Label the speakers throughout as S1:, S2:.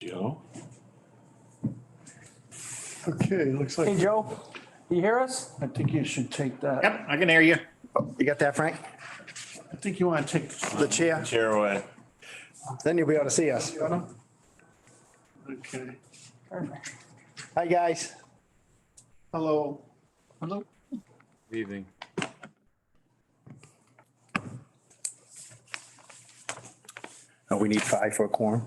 S1: Joe?
S2: Okay, looks
S3: Hey,
S2: like,
S3: Joe, you hear us?
S2: I think you should take that.
S4: Yep, I can hear you.
S5: You got that, Frank?
S2: I think you want to take
S5: The chair?
S1: Chair away.
S5: Then you'll be able to see us.
S2: Okay.
S3: Perfect.
S5: Hi, guys.
S2: Hello.
S3: Hello.
S1: Good evening.
S5: Oh, we need 5 for a quorum.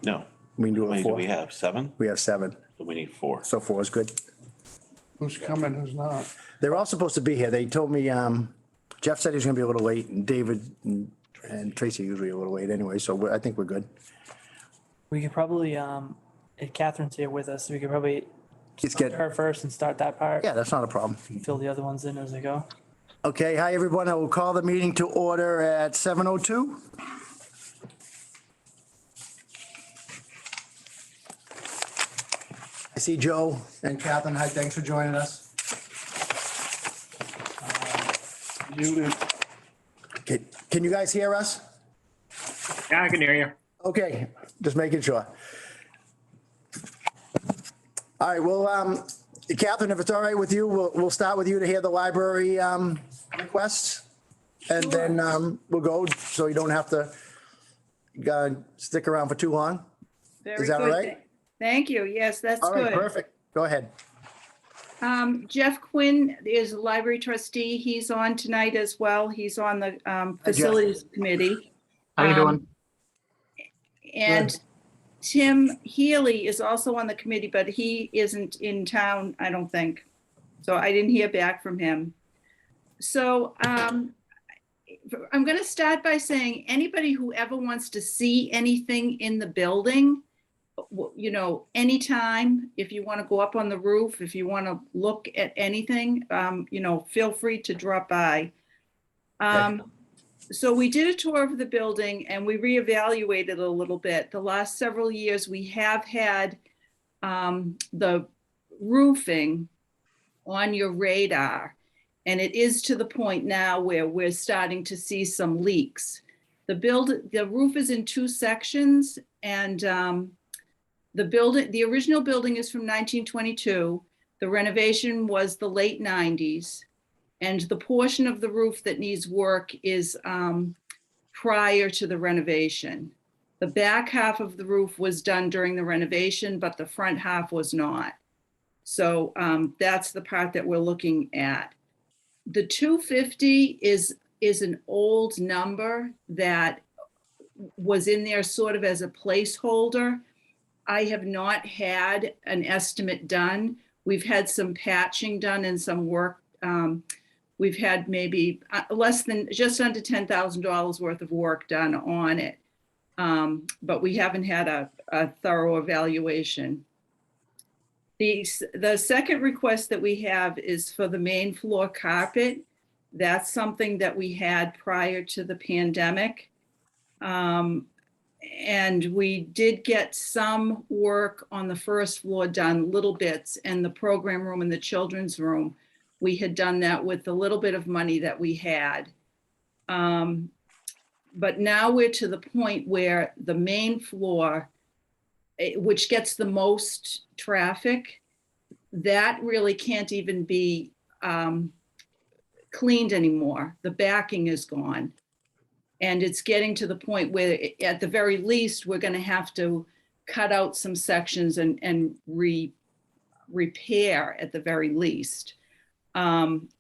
S1: No.
S5: We can do
S1: How
S5: it
S1: many
S5: with
S1: do we
S5: 4.
S1: have? 7?
S5: We have 7,
S1: So we need 4.
S5: so 4 is good.
S2: Who's coming, who's not?
S5: They're all supposed to be here. They told me, Jeff said he was gonna be a little late, and David and Tracy usually a little late anyway, so I think we're good.
S3: We could probably, if Catherine's here with us, we could probably
S5: Just get,
S3: her first and start that part.
S5: yeah, that's not a problem.
S3: Fill the other ones in as they go.
S5: Okay, hi, everyone. I will call the meeting to order at 7:02. I see Joe and Catherine. Hi, thanks for joining us.
S2: Muted.
S5: Okay, can you guys hear us?
S4: Yeah, I can hear you.
S5: Okay, just making sure. All right, well, Catherine, if it's all right with you, we'll start with you to hear the library requests. And then we'll go, so you don't have to stick around for too long. Is that all right?
S6: Thank you. Yes, that's
S5: All right,
S6: good.
S5: perfect. Go ahead.
S6: Jeff Quinn is a library trustee. He's on tonight as well. He's on the
S5: Jeff.
S6: facilities committee.
S4: How you doing?
S6: And
S5: Good.
S6: Tim Healy is also on the committee, but he isn't in town, I don't think. So I didn't hear back from him. So I'm going to start by saying anybody who ever wants to see anything in the building, you know, anytime, if you want to go up on the roof, if you want to look at anything, you know, feel free to drop by. So we did a tour of the building and we reevaluated a little bit. The last several years, we have had the roofing on your radar. And it is to the point now where we're starting to see some leaks. The roof is in 2 sections, and the original building is from 1922. The renovation was the late 90s. And the portion of the roof that needs work is prior to the renovation. The back half of the roof was done during the renovation, but the front half was not. So that's the part that we're looking at. The 250 is an old number that was in there sort of as a placeholder. I have not had an estimate done. We've had some patching done and some work. We've had maybe just under $10,000 worth of work done on it. But we haven't had a thorough evaluation. The second request that we have is for the main floor carpet. That's something that we had prior to the pandemic. And we did get some work on the first floor done, little bits, and the program room and the children's room. We had done that with the little bit of money that we had. But now we're to the point where the main floor, which gets the most traffic, that really can't even be cleaned anymore. The backing is gone. And it's getting to the point where at the very least, we're gonna have to cut out some sections and repair at the very least,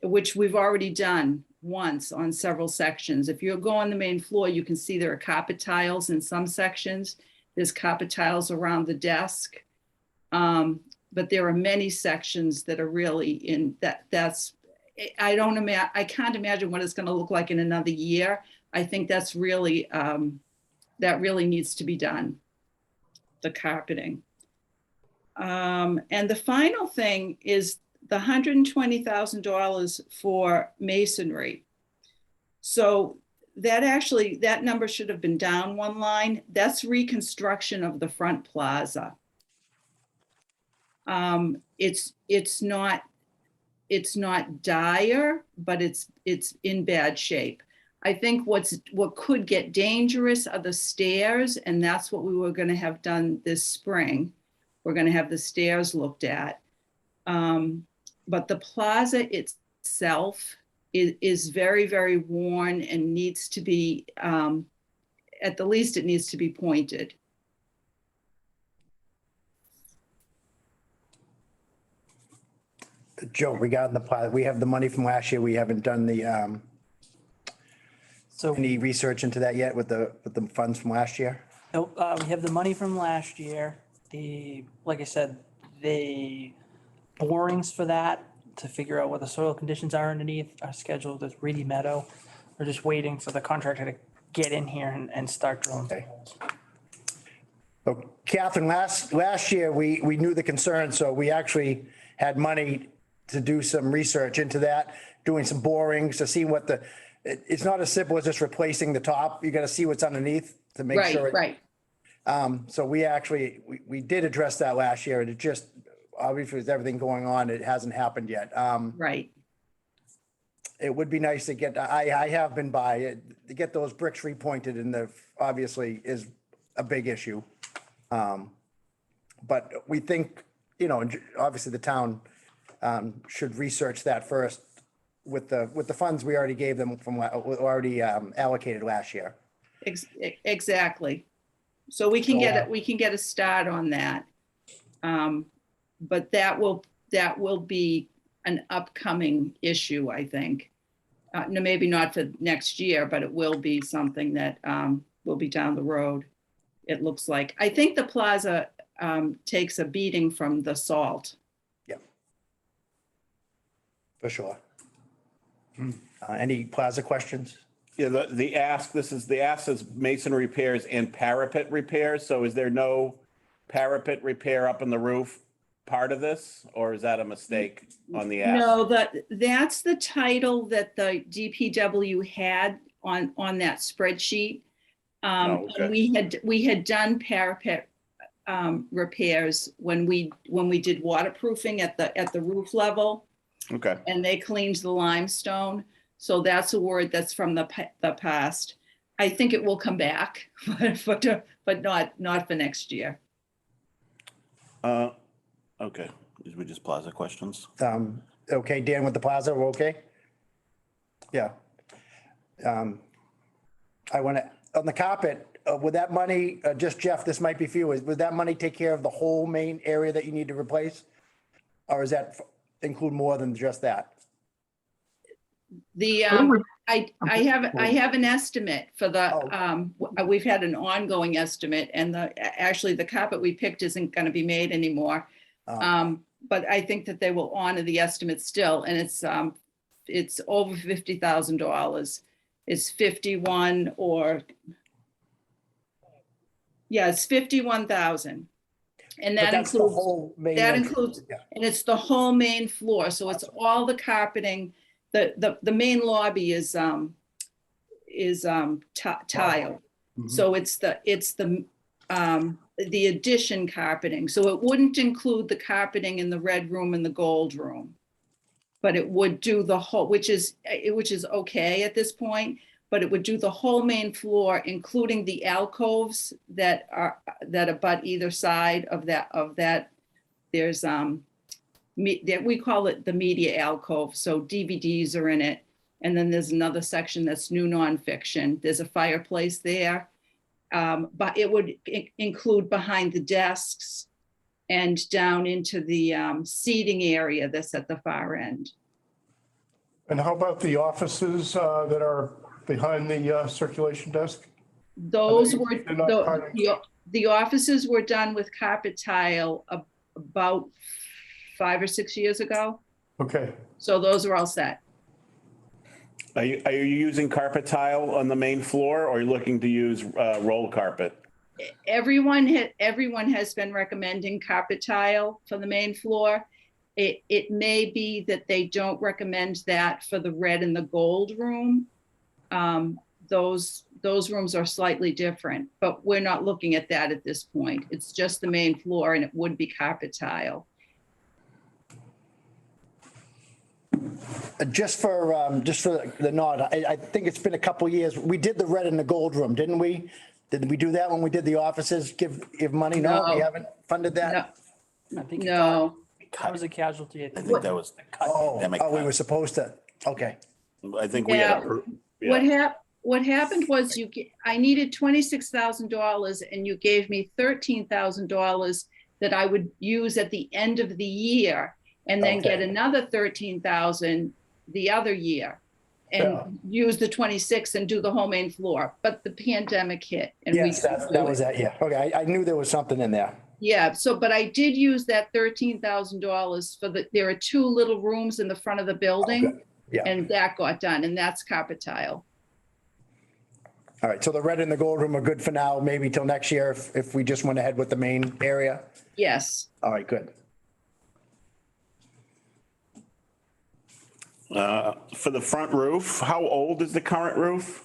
S6: which we've already done once on several sections. If you go on the main floor, you can see there are carpet tiles in some sections. There's carpet tiles around the desk. But there are many sections that are really in I can't imagine what it's going to look like in another year. I think that's really, that really needs to be done, the carpeting. And the final thing is the $120,000 for masonry. So that number should have been down one line. That's reconstruction of the front plaza. It's not dire, but it's in bad shape. I think what could get dangerous are the stairs, and that's what we were gonna have done this spring. We're gonna have the stairs looked at. But the plaza itself is very, very worn and needs to be, at the least, it needs to be pointed.
S5: Joe, regarding the plaza, we have the money from last year. We haven't done the,
S3: So,
S5: any research into that yet with the funds from last year?
S3: nope, we have the money from last year. Like I said, the borings for that to figure out what the soil conditions are underneath are scheduled with Reedy Meadow. We're just waiting for the contractor to get in here and start drilling.
S5: Okay. So Catherine, last year, we knew the concern, so we actually had money to do some research into that, doing some borings to see what it's not as simple as just replacing the top. You got to see what's underneath to make sure.
S6: Right.
S5: So we did address that last year, and it just, obviously with everything going on, it hasn't happened yet.
S6: Right.
S5: It would be nice to get, I have been by it, to get those bricks repointed, and obviously is a big issue. But we think, obviously the town should research that first with the funds we already gave them from, already allocated last year.
S6: Exactly. So we can get a start on that. But that will be an upcoming issue, I think. No, maybe not for next year, but it will be something that will be down the road. It looks like. I think the plaza takes a beating from the salt.
S5: Yeah. For sure. Any plaza questions?
S1: Yeah, the ask says masonry repairs and parapet repairs. So is there no parapet repair up on the roof part of this, or is that a mistake on the ask?
S6: No, that's the title that the DPW had on that spreadsheet.
S1: Oh, okay.
S6: And we had done parapet repairs when we did waterproofing at the roof level,
S1: Okay.
S6: and they cleaned the limestone. So that's a word that's from the past. I think it will come back, but not for next year.
S1: Okay. These were just plaza questions.
S5: Okay, Dan, with the plaza, we're okay? Yeah. I want to, on the carpet, would that money, just Jeff, this might be for you, would that money take care of the whole main area that you need to replace? Or does that include more than just that?
S6: I have an estimate for the, we've had an ongoing estimate, and actually the carpet we picked isn't going to be made anymore. But I think that they will honor the estimate still, and it's over $50,000. It's 51 or, yeah, it's 51,000. And that
S5: that's the
S6: includes,
S5: whole main
S6: that
S5: entrance.
S6: includes,
S5: Yeah.
S6: and it's the whole main floor. So it's all the carpeting. The main lobby is tile.
S5: Mhm.
S6: So it's the addition carpeting. So it wouldn't include the carpeting in the red room and the gold room. But it would do the whole, which is okay at this point, but it would do the whole main floor, including the alcoves that abut either side of that. There's we call it the media alcove. So DVDs are in it. And then there's another section that's new nonfiction. There's a fireplace there. But it would include behind the desks and down into the seating area that's at the far end.
S2: And how about the offices that are behind the circulation desk?
S6: Those were,
S2: they're not part of-
S6: the offices were done with carpet tile about 5 or 6 years ago.
S2: Okay,
S6: So those are all set.
S1: Are you using carpet tile on the main floor, or are you looking to use roll carpet?
S6: Everyone has been recommending carpet tile for the main floor. It may be that they don't recommend that for the red and the gold room. Those rooms are slightly different, but we're not looking at that at this point. It's just the main floor, and it would be carpet tile.
S5: Just for the nod, I think it's been a couple years. We did the red and the gold room, didn't we? Did we do that when we did the offices? Give money? No, we
S6: No.
S5: haven't funded that?
S6: No,
S3: I think
S6: no.
S3: that was a casualty.
S1: I think that was,
S5: Oh,
S1: Pandemic
S5: we
S1: time.
S5: were supposed to. Okay.
S1: I think we
S6: Yeah.
S1: had.
S6: What happened was I needed $26,000 and you gave me $13,000 that I would use at the end of the year and then get
S5: Okay.
S6: another 13,000 the other year and use the 26 and do the whole main floor. But the pandemic hit and we
S5: Yes,
S6: couldn't do
S5: that was
S6: it.
S5: that, yeah. Okay, I knew there was something in there.
S6: Yeah, but I did use that $13,000 there are 2 little rooms in the front of the building.
S5: Okay. Yeah.
S6: And that got done, and that's carpet tile.
S5: All right, so the red and the gold room are good for now, maybe till next year if we just went ahead with the main area?
S6: Yes.
S5: All right, good.
S1: For the front roof, how old is the current roof?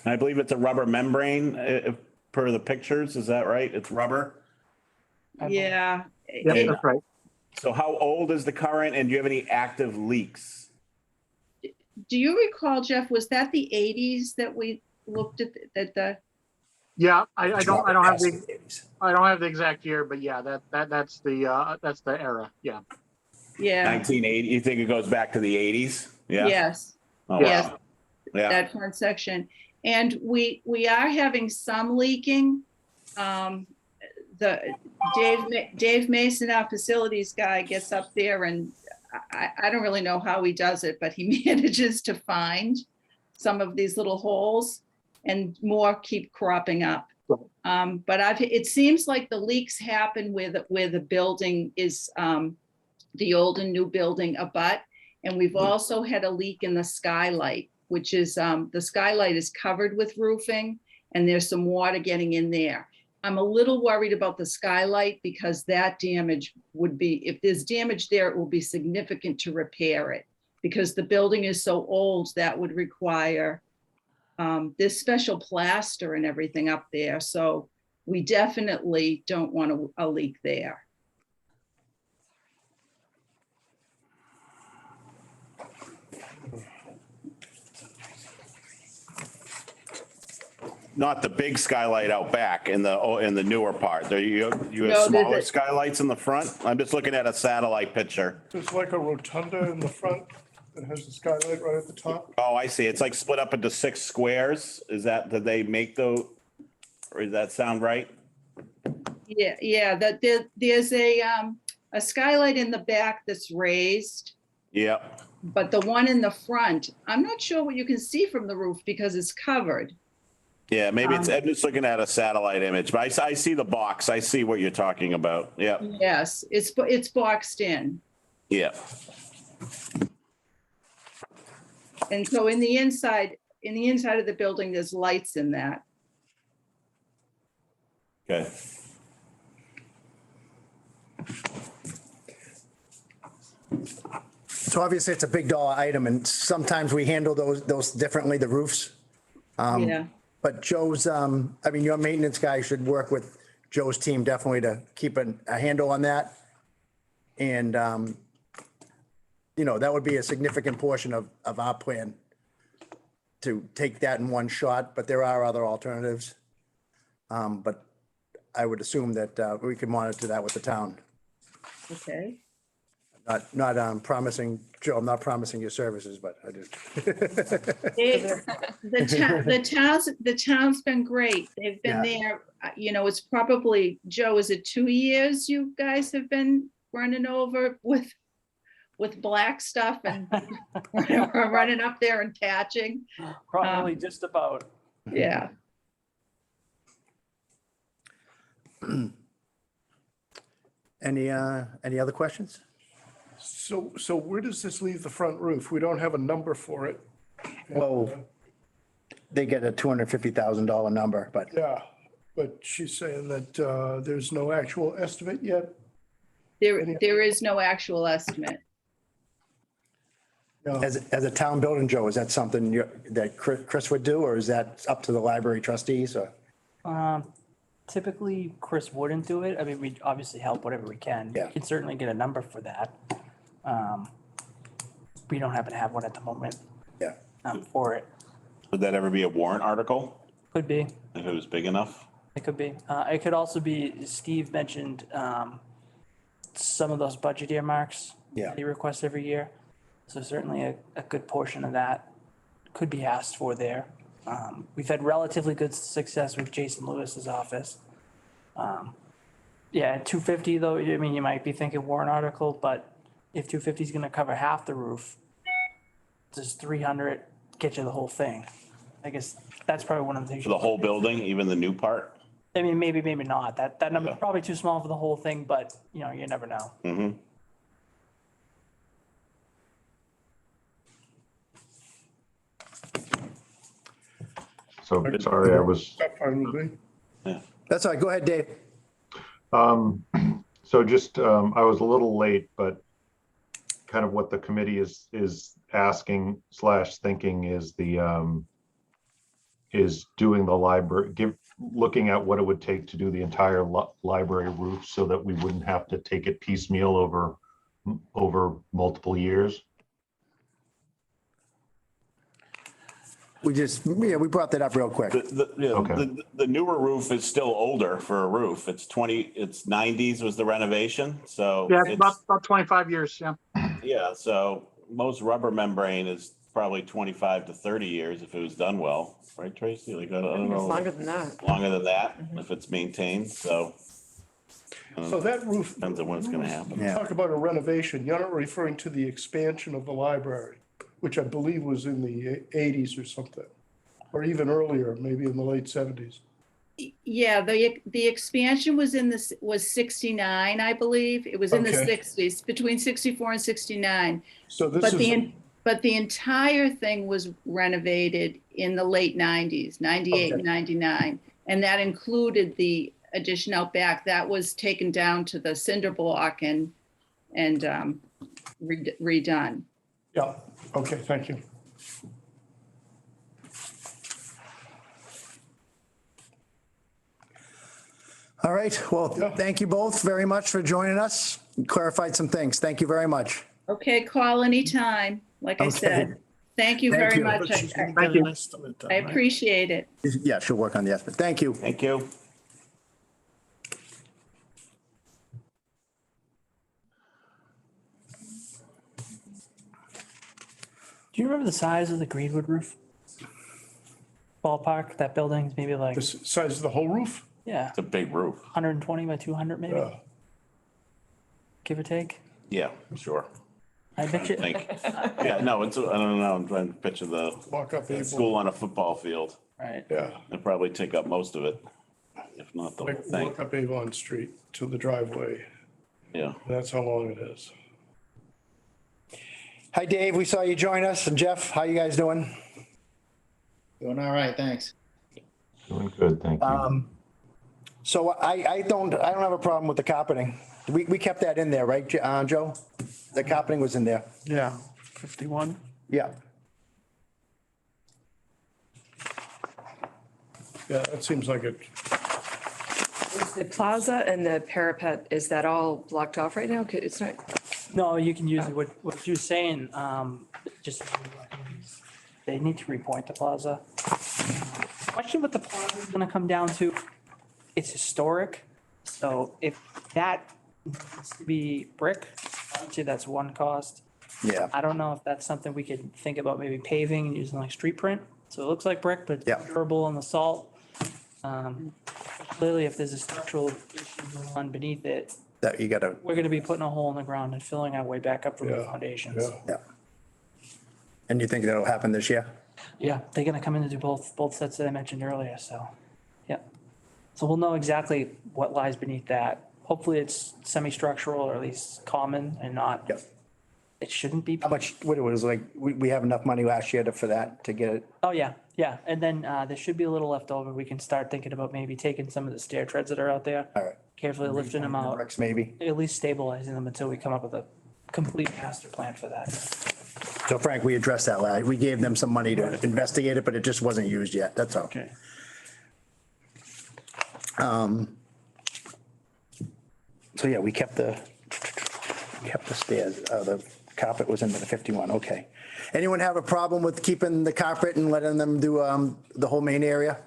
S1: I believe it's a rubber membrane, per the pictures, is that right? It's rubber?
S6: Yeah.
S4: Yep, that's right.
S1: So how old is the current and do you have any active leaks?
S6: Do you recall, Jeff, was that the 80s that we looked at the,
S4: Yeah, I don't have the exact year, but yeah, that's the era. Yeah.
S6: yeah,
S1: 1980, you think it goes back to the 80s? Yeah.
S6: yes,
S1: Oh,
S6: yes.
S1: wow. Yeah.
S6: that front section. And we are having some leaking. The Dave Mason, our facilities guy, gets up there and I don't really know how he does it, but he manages to find some of these little holes and more keep cropping up. But it seems like the leaks happen where the building is, the old and new building abut. And we've also had a leak in the skylight, which is, the skylight is covered with roofing and there's some water getting in there. I'm a little worried about the skylight because that damage would be, if there's damage there, it will be significant to repair it. Because the building is so old, that would require, there's special plaster and everything up there. So we definitely don't want a leak there.
S1: Not the big skylight out back in the newer part. There you
S6: No,
S1: have
S6: there's
S1: smaller
S6: a-
S1: skylights in the front? I'm just looking at a satellite picture.
S2: There's like a rotunda in the front that has the skylight right at the top.
S1: Oh, I see. It's like split up into 6 squares. Did they make those? Or does that sound right?
S6: Yeah, there's a skylight in the back that's raised,
S1: Yep.
S6: but the one in the front, I'm not sure what you can see from the roof because it's covered.
S1: Yeah, maybe I'm just looking at a satellite image, but I see the box. I see what you're talking about. Yep.
S6: Yes, it's boxed in.
S1: Yep.
S6: And so in the inside of the building, there's lights in that.
S1: Okay.
S5: So obviously it's a big dollar item and sometimes we handle those differently, the roofs.
S6: Yeah,
S5: But Joe's, your maintenance guy should work with Joe's team definitely to keep a handle on that. And, that would be a significant portion of our plan to take that in one shot, but there are other alternatives. But I would assume that we could monitor that with the town.
S6: okay.
S5: Not promising, Joe, I'm not promising your services, but I do.
S6: The town's been great. They've been there, it's probably, Joe, is it 2 years you guys have been running over with black stuff and running up there and patching?
S3: Probably just about.
S6: Yeah.
S5: Any other questions?
S2: So where does this leave the front roof? We don't have a number for it.
S5: Well, they get a $250,000 number, but
S2: Yeah, but she's saying that there's no actual estimate yet.
S6: There is no actual estimate.
S2: No.
S5: as a town building, Joe, is that something that Chris would do, or is that up to the library trustees or?
S3: Typically, Chris wouldn't do it. I mean, we obviously help whatever we can.
S5: Yeah.
S3: We can certainly get a number for that. we don't happen to have one at the moment
S5: Yeah.
S3: for it.
S1: Would that ever be a warrant article
S3: Could be,
S1: if it was big enough?
S3: it could be. It could also be, Steve mentioned some of those budget earmarks.
S5: Yeah.
S3: That he requests every year. So certainly a good portion of that could be asked for there. We've had relatively good success with Jason Lewis's office. Yeah, at 250 though, I mean, you might be thinking warrant article, but if 250 is gonna cover half the roof, does 300 get you the whole thing? I guess that's probably one of the things.
S1: For the whole building, even the new part?
S3: I mean, maybe not. That number's
S1: Okay.
S3: probably too small for the whole thing, but you know, you never know.
S1: Mm-hmm.
S7: So, sorry, I was,
S2: That's fine with me.
S5: That's all right. Go ahead, Dave.
S7: so just, I was a little late, but kind of what the committee is asking / thinking is is doing the library, looking at what it would take to do the entire library roof so that we wouldn't have to take it piecemeal over multiple years.
S5: We brought that up real quick.
S7: Okay.
S1: The newer roof is still older for a roof. It's 90s was the renovation, so.
S4: Yeah,
S1: it's-
S4: about 25 years, yeah.
S1: Yeah, so most rubber membrane is probably 25 to 30 years if it was done well, right, Tracy? Like, I don't
S8: It's
S1: know.
S8: longer than that.
S1: Longer than that, if it's maintained, so.
S2: So that roof,
S1: Depends on when it's gonna happen.
S5: Yeah.
S2: talk about a renovation, you're not referring to the expansion of the library, which I believe was in the 80s or something, or even earlier, maybe in the late 70s.
S6: Yeah, the expansion was was 69, I believe. It was in the
S2: Okay.
S6: 60s, between 64 and 69.
S2: So this
S6: But
S2: is,
S6: but the entire thing was renovated in the late 90s, 98 and 99. And that included the addition out back. That was taken down to the cinder block and redone.
S2: yeah, okay, thank you.
S5: All right. Well,
S2: Yeah.
S5: thank you both very much for joining us. You clarified some things. Thank you very much.
S6: Okay, call anytime, like I
S5: Okay.
S6: said. Thank you
S5: Thank
S6: very
S5: you.
S6: much.
S2: But she's gonna
S4: Thank
S2: get an
S4: you.
S2: estimate done,
S6: I
S2: right?
S6: appreciate it.
S5: Yeah, she'll work on the estimate. Thank you.
S1: Thank you.
S3: Do you remember the size of the Greenwood roof? Ballpark, that building's maybe like,
S2: The size of the whole roof?
S3: yeah,
S1: It's a big roof.
S3: 120 by 200 maybe,
S2: Yeah.
S3: give or take.
S1: Yeah, sure.
S3: I bet you,
S1: I think, yeah, no, I don't know. I'm trying to picture the
S2: Walk up April.
S1: school on a football field.
S3: right.
S2: Yeah.
S1: It'd probably take up most of it, if not the whole
S2: Like
S1: thing.
S2: walk up Avon Street to the driveway.
S1: Yeah.
S2: That's how long it is.
S5: Hi, Dave. We saw you join us. And Jeff, how you guys doing?
S9: Doing all right, thanks.
S7: Doing good, thank you.
S5: So I don't have a problem with the carpeting. We kept that in there, right, Joe? The carpeting was in there.
S3: Yeah, 51.
S5: Yeah.
S2: Yeah, that seems like it.
S8: The plaza and the parapet, is that all blocked off right now? 'Cause it's not,
S3: No, you can use it, what you're saying, just, they need to repoint the plaza. Question what the plaza is gonna come down to, it's historic, so if that needs to be brick, obviously that's one cost.
S5: Yeah.
S3: I don't know if that's something we could think about maybe paving and using like street print, so it looks like brick, but
S5: Yeah.
S3: durable on the salt. Clearly, if there's a structural issue going on beneath it,
S5: That you gotta,
S3: we're gonna be putting a hole in the ground and filling our way back up from the
S2: Yeah,
S3: foundations.
S2: Yeah.
S5: yeah. And you think that'll happen this year?
S3: Yeah, they're gonna come in and do both sets that I mentioned earlier, so, yeah. So we'll know exactly what lies beneath that. Hopefully it's semi-structural or at least common and not,
S5: Yep.
S3: it shouldn't be.
S5: How much, what it was like, we have enough money last year for that, to get it?
S3: Oh, yeah, yeah. And then there should be a little left over. We can start thinking about maybe taking some of the stair treads that are out there,
S5: All right.
S3: carefully lifting them out,
S5: Bricks maybe.
S3: at least stabilizing them until we come up with a complete master plan for that.
S5: So Frank, we addressed that last, we gave them some money to investigate it, but it just wasn't used yet. That's all.
S3: Okay.
S5: So yeah, we kept the stairs, the carpet was into the 51, okay. Anyone have a problem with keeping the carpet and letting them do the whole main area?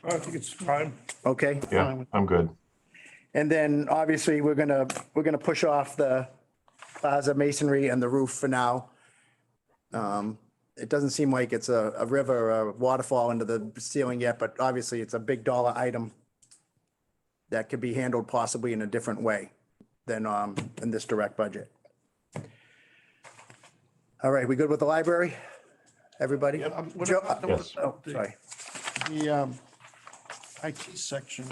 S2: I think it's fine.
S5: Okay,
S7: Yeah, I'm good.
S5: and then obviously we're gonna push off the plaza masonry and the roof for now. It doesn't seem like it's a river or a waterfall into the ceiling yet, but obviously it's a big dollar item that could be handled possibly in a different way than in this direct budget. All right, we good with the library? Everybody?
S2: What
S5: Joe-
S2: about
S7: Yes.
S5: Oh, sorry.
S2: the IT section?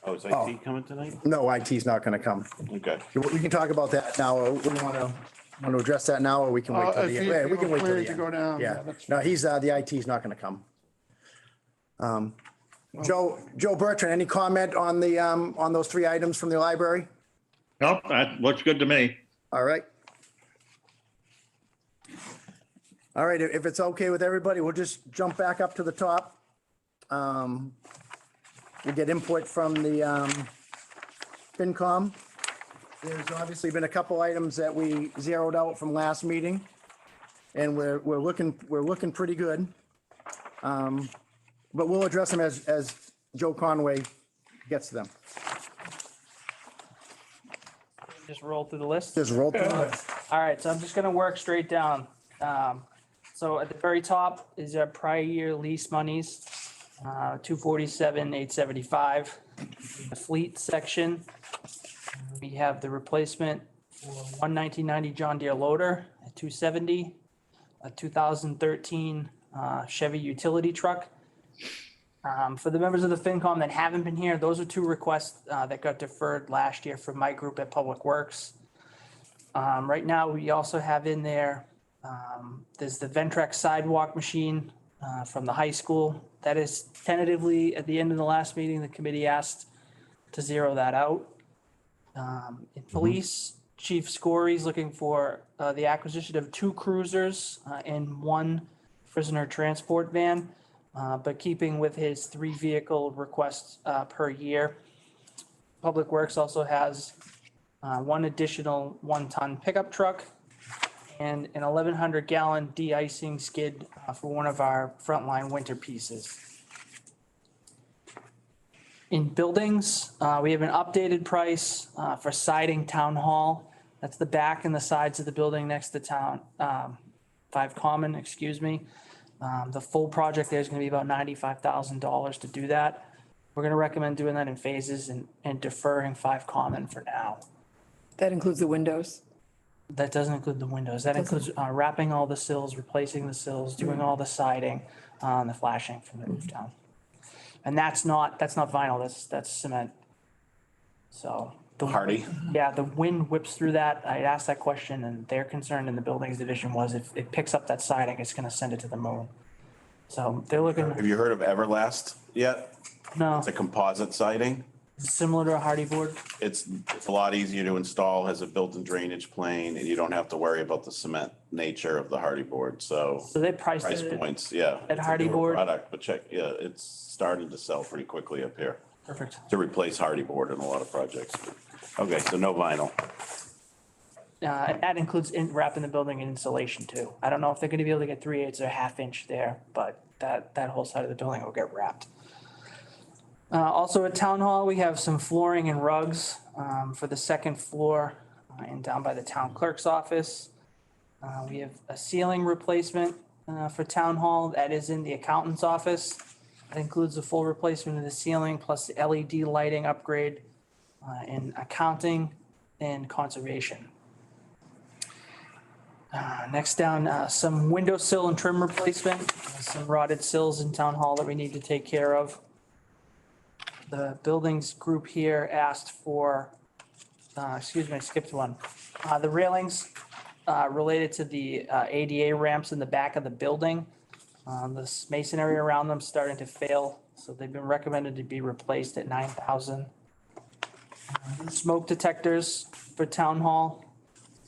S1: Oh, is IT coming tonight?
S5: No, IT's not gonna come.
S1: Okay.
S5: We can talk about that now. Or we want to address that now, or we can wait till the end. Yeah, we can wait till
S2: Clear
S5: the
S2: to go
S5: end.
S2: down.
S5: Yeah,
S2: that's
S5: no, he's, the IT's not gonna come. Joe Bertrand, any comment on on those three items from the library?
S10: Nope, that looks good to me.
S5: All right. All right, if it's okay with everybody, we'll just jump back up to the top. We'll get input from the FinCom. There's obviously been a couple items that we zeroed out from last meeting, and we're looking pretty good. But we'll address them as Joe Conway gets to them.
S3: Just roll through the list.
S5: Just roll through it.
S3: All right, so I'm just gonna work straight down. So at the very top is our prior year lease monies, 247, 875. The fleet section, we have the replacement for one 1990 John Deere loader at 270, a 2013 Chevy utility truck. For the members of the FinCom that haven't been here, those are two requests that got deferred last year from my group at Public Works. Right now, we also have in there, there's the Ventrex sidewalk machine from the high school. That is tentatively, at the end of the last meeting, the committee asked to zero that out. In police, Chief Scory's looking for the acquisition of 2 cruisers and 1 prisoner transport van, but keeping with his 3 vehicle requests per year. Public Works also has 1 additional 1-ton pickup truck and an 1,100 gallon de-icing skid for one of our frontline winter pieces. In buildings, we have an updated price for siding Town Hall. That's the back and the sides of the building next to Hvac Common, excuse me. The full project there is going to be about $95,000 to do that. We're going to recommend doing that in phases and deferring Hvac Common for now.
S8: That includes the windows.
S3: That doesn't include the windows. That includes wrapping all the sills, replacing the sills, doing all the siding, the flashing from the roof down. And that's not vinyl, that's cement. So.
S1: Hardy?
S3: Yeah, the wind whips through that. I asked that question and their concern in the buildings division was if it picks up that siding, it's gonna send it to the moon. So they're looking,
S1: Have you heard of Everlast yet?
S3: no,
S1: It's a composite siding.
S3: similar to a hardy board.
S1: It's a lot easier to install, has a built-in drainage plane, and you don't have to worry about the cement nature of the hardy board, so.
S3: So they priced
S1: Price
S3: it
S1: points, yeah.
S3: at
S1: It's a
S3: Hardy
S1: newer
S3: Board?
S1: Product, but check, yeah, it's starting to sell pretty quickly up here
S3: Perfect.
S1: to replace hardy board in a lot of projects. Okay, so no vinyl.
S3: And that includes wrapping the building in insulation too. I don't know if they're gonna be able to get 3/8 or 1/2 inch there, but that whole side of the building will get wrapped. Also at Town Hall, we have some flooring and rugs for the second floor and down by the town clerk's office. We have a ceiling replacement for Town Hall that is in the accountant's office. That includes a full replacement of the ceiling plus the LED lighting upgrade in accounting and conservation. Next down, some windowsill and trim replacement, some rotted sills in Town Hall that we need to take care of. The buildings group here asked for, excuse me, I skipped one. The railings related to the ADA ramps in the back of the building. The masonry around them starting to fail, so they've been recommended to be replaced at $9,000. Smoke detectors for Town Hall.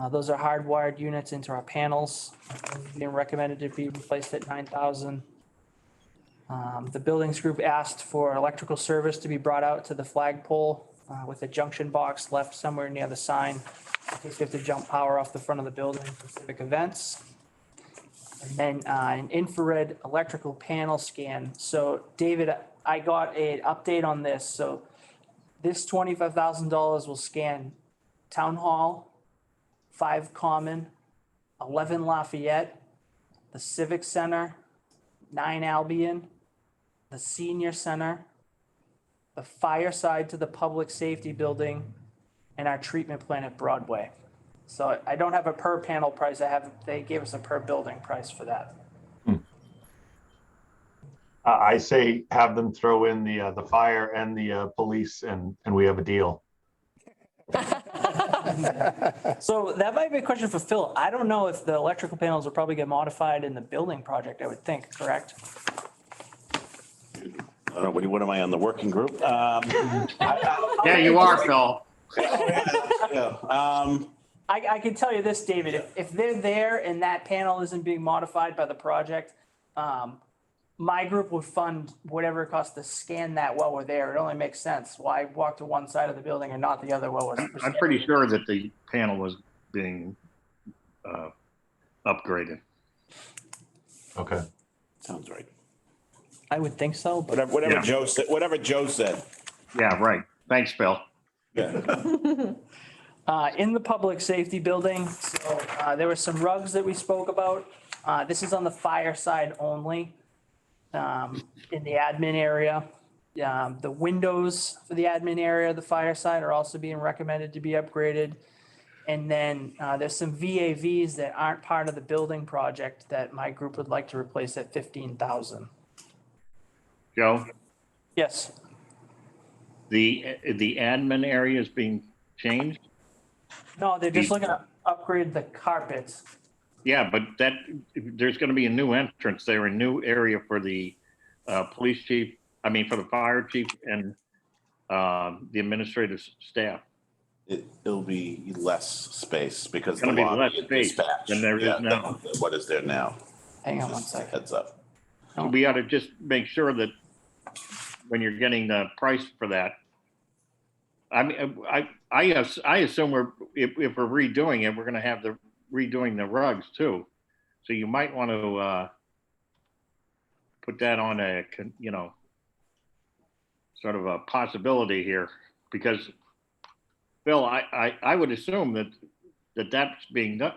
S3: Those are hardwired units into our panels. Being recommended to be replaced at $9,000. The buildings group asked for electrical service to be brought out to the flagpole with a junction box left somewhere near the sign in case we have to jump power off the front of the building for civic events. And then an infrared electrical panel scan. So David, I got an update on this. So this $25,000 will scan Town Hall, 5 Common, 11 Lafayette, the Civic Center, 9 Albion, the Senior Center, the fireside to the Public Safety Building, and our treatment plant at Broadway. So I don't have a per panel price. They gave us a per building price for that.
S7: I say have them throw in the fire and the police and we have a deal.
S3: So that might be a question for Phil. I don't know if the electrical panels will probably get modified in the building project, I would think, correct?
S1: I don't know, what am I on the working group?
S10: Yeah, you are, Phil.
S1: Yeah.
S3: I can tell you this, David, if they're there and that panel isn't being modified by the project, my group would fund whatever it costs to scan that while we're there. It only makes sense. Why walk to one side of the building and not the other while we're
S10: I'm pretty sure that the panel was being upgraded.
S7: Okay.
S1: Sounds right.
S3: I would think so, but
S1: Whatever
S10: Yeah.
S1: Joe said.
S10: Yeah, right. Thanks, Phil.
S1: Yeah.
S3: in the public safety building, so there were some rugs that we spoke about. This is on the fire side only, in the admin area. The windows for the admin area, the fire side, are also being recommended to be upgraded. And then there's some VAVs that aren't part of the building project that my group would like to replace at $15,000.
S10: Joe,
S3: Yes.
S10: the admin area is being changed?
S3: No, they're just looking to upgrade the carpets.
S10: Yeah, but there's going to be a new entrance there, a new area for the police chief, for the fire chief and the administrative staff.
S1: It'll be less space because
S10: It's gonna
S1: the
S10: be
S1: lobby
S10: less
S1: is
S10: space
S1: dispatched.
S10: than there is
S1: Yeah,
S10: now.
S1: what is there now?
S3: Hang on one
S1: Just
S3: second.
S1: Heads up.
S10: So we ought to just make sure that when you're getting the price for that, I assume if we're redoing it, we're going to have redoing the rugs too. So you might want to put that on sort of a possibility here, because Phil, I would assume that's being done,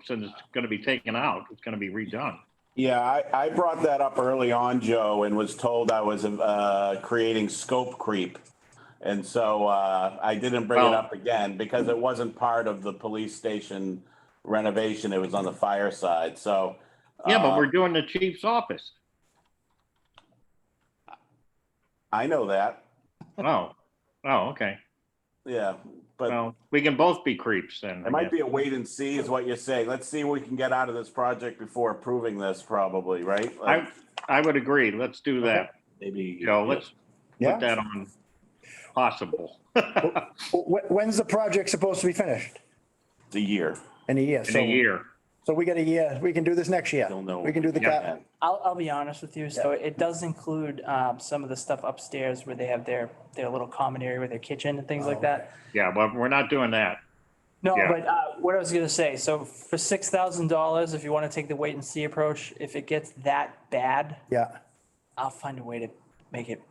S10: since it's going to be taken out, it's going to be redone.
S1: Yeah, I brought that up early on, Joe, and was told I was creating scope creep. And so I didn't bring it up again because it wasn't part of the police station renovation. It was on the fire side. So
S10: yeah, but we're doing the chief's office.
S1: I know that.
S10: Oh, okay.
S1: Yeah, but
S10: Well, we can both be creeps then.
S1: it might be a wait and see is what you're saying. Let's see what we can get out of this project before approving this probably, right?
S10: I would agree. Let's do that.
S1: Maybe.
S10: Joe, let's
S5: Yeah.
S10: put that on possible.
S5: When's the project supposed to be finished?
S1: The year.
S5: In a year.
S10: In a year.
S5: So we got a year. We can do this next year.
S1: Don't know.
S5: We can do the
S10: Yeah.
S5: cap.
S3: I'll be honest with you. So it does include some of the stuff upstairs where they have their little common area with their kitchen and things like that.
S10: Yeah, well, we're not doing that.
S3: No,
S10: Yeah.
S3: but what I was gonna say, so for $6,000, if you want to take the wait and see approach, if it gets that bad,
S5: Yeah.
S3: I'll find a way to make it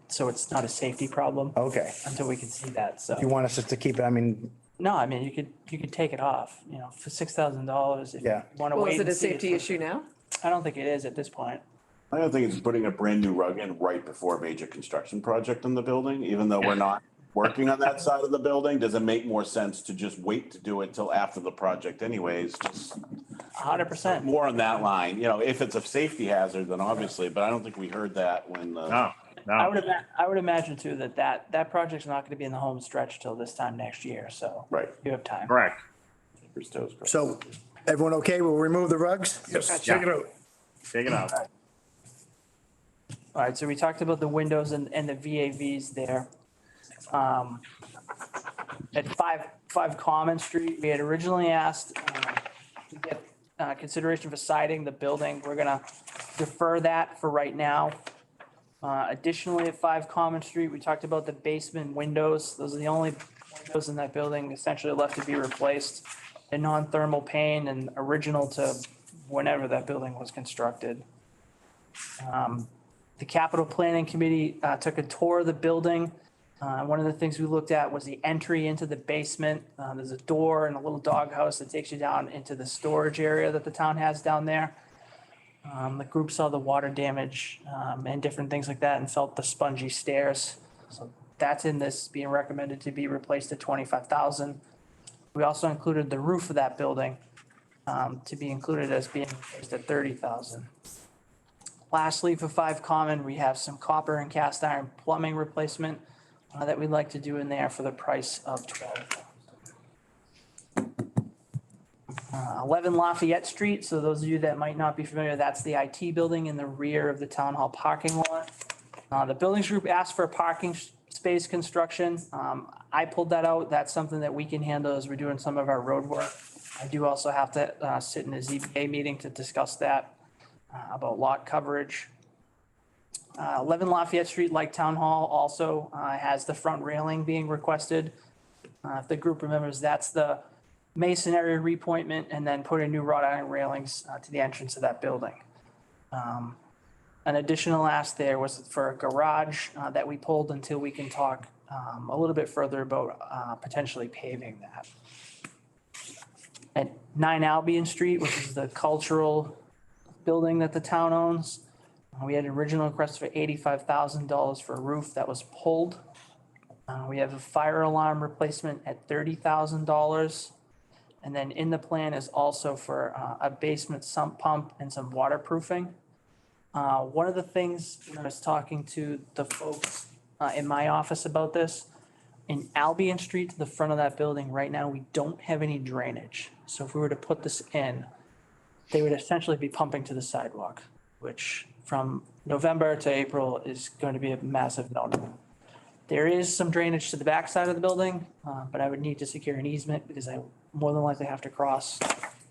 S3: so it's not a safety problem
S5: Okay.
S3: until we can see that. So
S5: You want us just to keep it,
S3: no, I mean you could take it off, for $6,000 if you
S5: Yeah.
S3: want to
S8: Well,
S3: wait
S8: is it
S3: and
S8: a
S3: see.
S8: safety issue now?
S3: I don't think it is at this point.
S1: I don't think it's putting a brand new rug in right before a major construction project in the building, even though we're not working on that side of the building. Does it make more sense to just wait to do it till after the project anyways? Just
S3: 100%.
S1: more on that line, if it's a safety hazard, then obviously, but I don't think we heard that when
S10: No,
S3: I would imagine too that project's not going to be in the home stretch till this time next year. So
S1: right.
S3: you have time.
S10: correct.
S5: so everyone okay? We'll remove the rugs?
S2: Yes, check it out.
S10: Take it out.
S3: All right, so we talked about the windows and the VAVs there. At 5 Common Street, we had originally asked to get consideration for siding the building. We're gonna defer that for right now. Additionally, at 5 Common Street, we talked about the basement windows. Those are the only windows in that building essentially left to be replaced. They're non-thermal pane and original to whenever that building was constructed. The Capital Planning Committee took a tour of the building. One of the things we looked at was the entry into the basement. There's a door and a little doghouse that takes you down into the storage area that the town has down there. The group saw the water damage and different things like that and felt the spongy stairs. So that's in this, being recommended to be replaced at $25,000. We also included the roof of that building to be included as being replaced at $30,000. Lastly, for 5 Common, we have some copper and cast iron plumbing replacement that we'd like to do in there for the price of $12,000. 11 Lafayette Street. So those of you that might not be familiar, that's the IT building in the rear of the town hall parking lot. The buildings group asked for a parking space construction. I pulled that out. That's something that we can handle as we're doing some of our road work. I do also have to sit in a ZBA meeting to discuss that about lot coverage. 11 Lafayette Street, like Town Hall, also has the front railing being requested. If the group remembers, that's the masonry repointment and then put in new wrought iron railings to the entrance of that building. An additional ask there was for a garage that we pulled until we can talk a little bit further about potentially paving that. At 9 Albion Street, which is the cultural building that the town owns, we had an original request for $85,000 for a roof that was pulled. We have a fire alarm replacement at $30,000. And then in the plan is also for a basement sump pump and some waterproofing. One of the things, when I was talking to the folks in my office about this, in Albion Street to the front of that building right now, we don't have any drainage. So if we were to put this in, they would essentially be pumping to the sidewalk, which from November to April is going to be a massive no-no. There is some drainage to the backside of the building, but I would need to secure an easement because I more than likely have to cross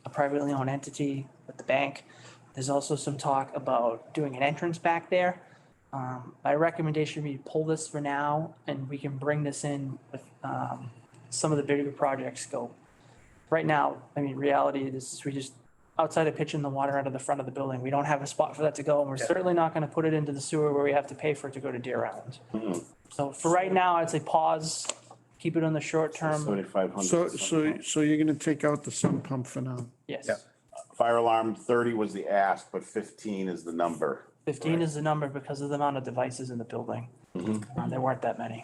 S3: a privately owned entity with the bank. There's also some talk about doing an entrance back there. My recommendation would be pull this for now and we can bring this in with some of the bigger project scope. Right now, I mean, reality is we just, outside of pitching the water out of the front of the building, we don't have a spot for that to go. And we're certainly not going to put it into the sewer where we have to pay for it to go to Deer Island. So for right now, I'd say pause, keep it on the short term.
S1: 7,500.
S2: So you're gonna take out the sump pump for now?
S3: Yes.
S1: Yeah. Fire alarm 30 was the ask, but 15 is the number.
S3: 15 is the number because of the amount of devices in the building. There weren't that many.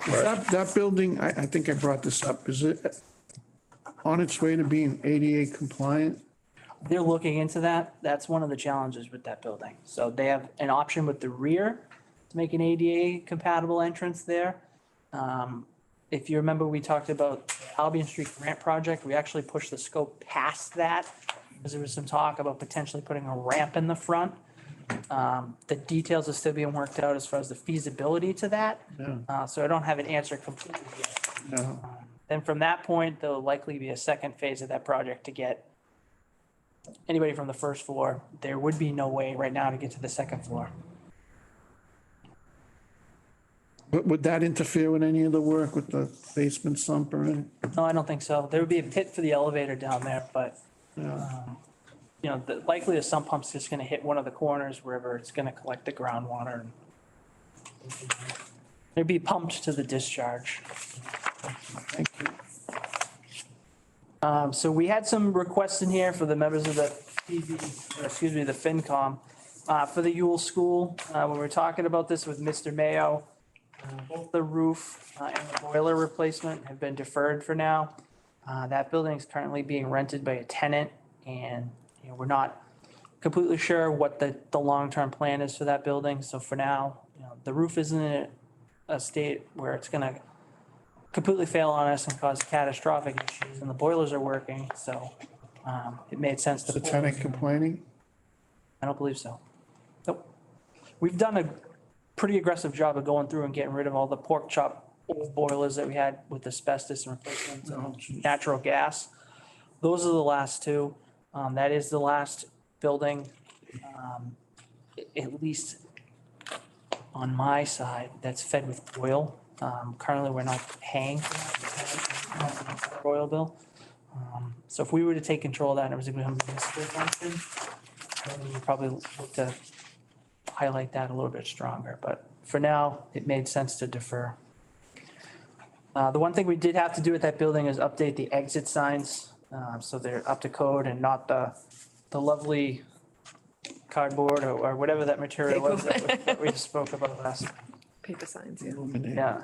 S2: That building, I think I brought this up, is it on its way to being ADA compliant?
S3: They're looking into that. That's one of the challenges with that building. So they have an option with the rear to make an ADA compatible entrance there. If you remember, we talked about the Albion Street grant project. We actually pushed the scope past that because there was some talk about potentially putting a ramp in the front. The details are still being worked out as far as the feasibility to that. So I don't have an answer completely yet.
S2: No.
S3: Then from that point, there'll likely be a second phase of that project to get anybody from the first floor. There would be no way right now to get to the second floor.
S2: But would that interfere with any of the work with the basement sump or anything?
S3: No, I don't think so. There would be a pit for the elevator down there, but,
S2: Yeah.
S3: you know, likely the sump pump's just gonna hit one of the corners wherever it's gonna collect the groundwater. And it'd be pumped to the discharge.
S2: Thank you.
S3: So we had some requests in here for the members of the the FinCom, for the Ewell School. When we were talking about this with Mr. Mayo, both the roof and the boiler replacement have been deferred for now. That building is currently being rented by a tenant, and you know, we're not completely sure what the long-term plan is for that building. So for now, you know, the roof isn't in a state where it's going to completely fail on us and cause catastrophic issues, and the boilers are working. So it made sense to.
S2: Is the tenant complaining?
S3: I don't believe so. Nope. We've done a pretty aggressive job of going through and getting rid of all the pork chop old boilers that we had with asbestos and replacements and natural gas. Those are the last two. That is the last building, at least on my side that's fed with oil. Currently, we're not paying for that oil bill. So if we were to take control of that and it was going to become a municipal function, then we would probably look to highlight that a little bit stronger. But for now, it made sense to defer. The one thing we did have to do with that building is update the exit signs, so they're up to code and not the lovely cardboard or whatever that material was that we spoke about last.
S8: Paper signs, yeah.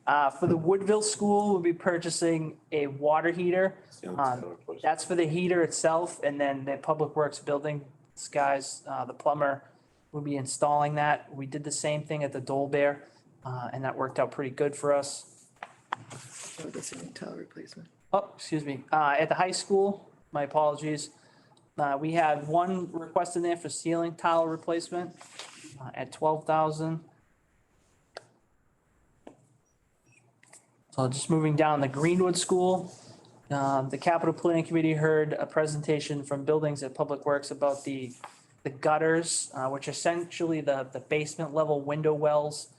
S3: Yeah. For the Woodville School, we'll be purchasing a water heater. That's for the heater itself, and then the Public Works building, this guy's, the plumber will be installing that. We did the same thing at the Dolbear, and that worked out pretty good for us.
S8: Oh, the ceiling tile replacement.
S3: Oh, excuse me. At the high school, my apologies. We had one request in there for ceiling tile replacement at 12,000. So just moving down, the Greenwood School, the Capital Planning Committee heard a presentation from Buildings at Public Works about the gutters, which essentially the basement level window wells.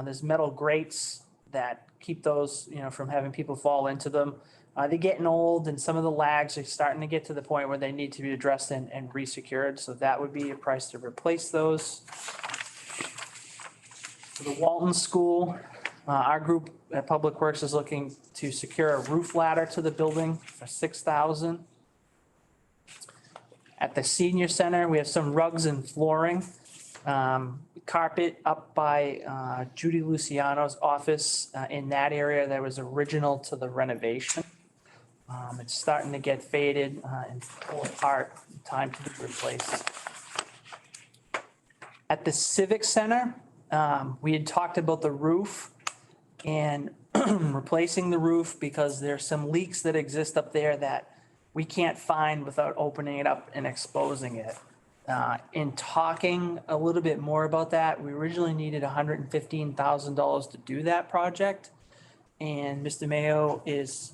S3: There's metal grates that keep those, from having people fall into them. They're getting old and some of the lags are starting to get to the point where they need to be addressed and resecured. So that would be a price to replace those. For the Walton School, our group at Public Works is looking to secure a roof ladder to the building for 6,000. At the senior center, we have some rugs and flooring. Carpet up by Judy Luciano's office in that area that was original to the renovation. It's starting to get faded and pull apart, time to be replaced. At the Civic Center, we had talked about the roof and replacing the roof because there's some leaks that exist up there that we can't find without opening it up and exposing it. In talking a little bit more about that, we originally needed $115,000 to do that project. And Mr. Mayo is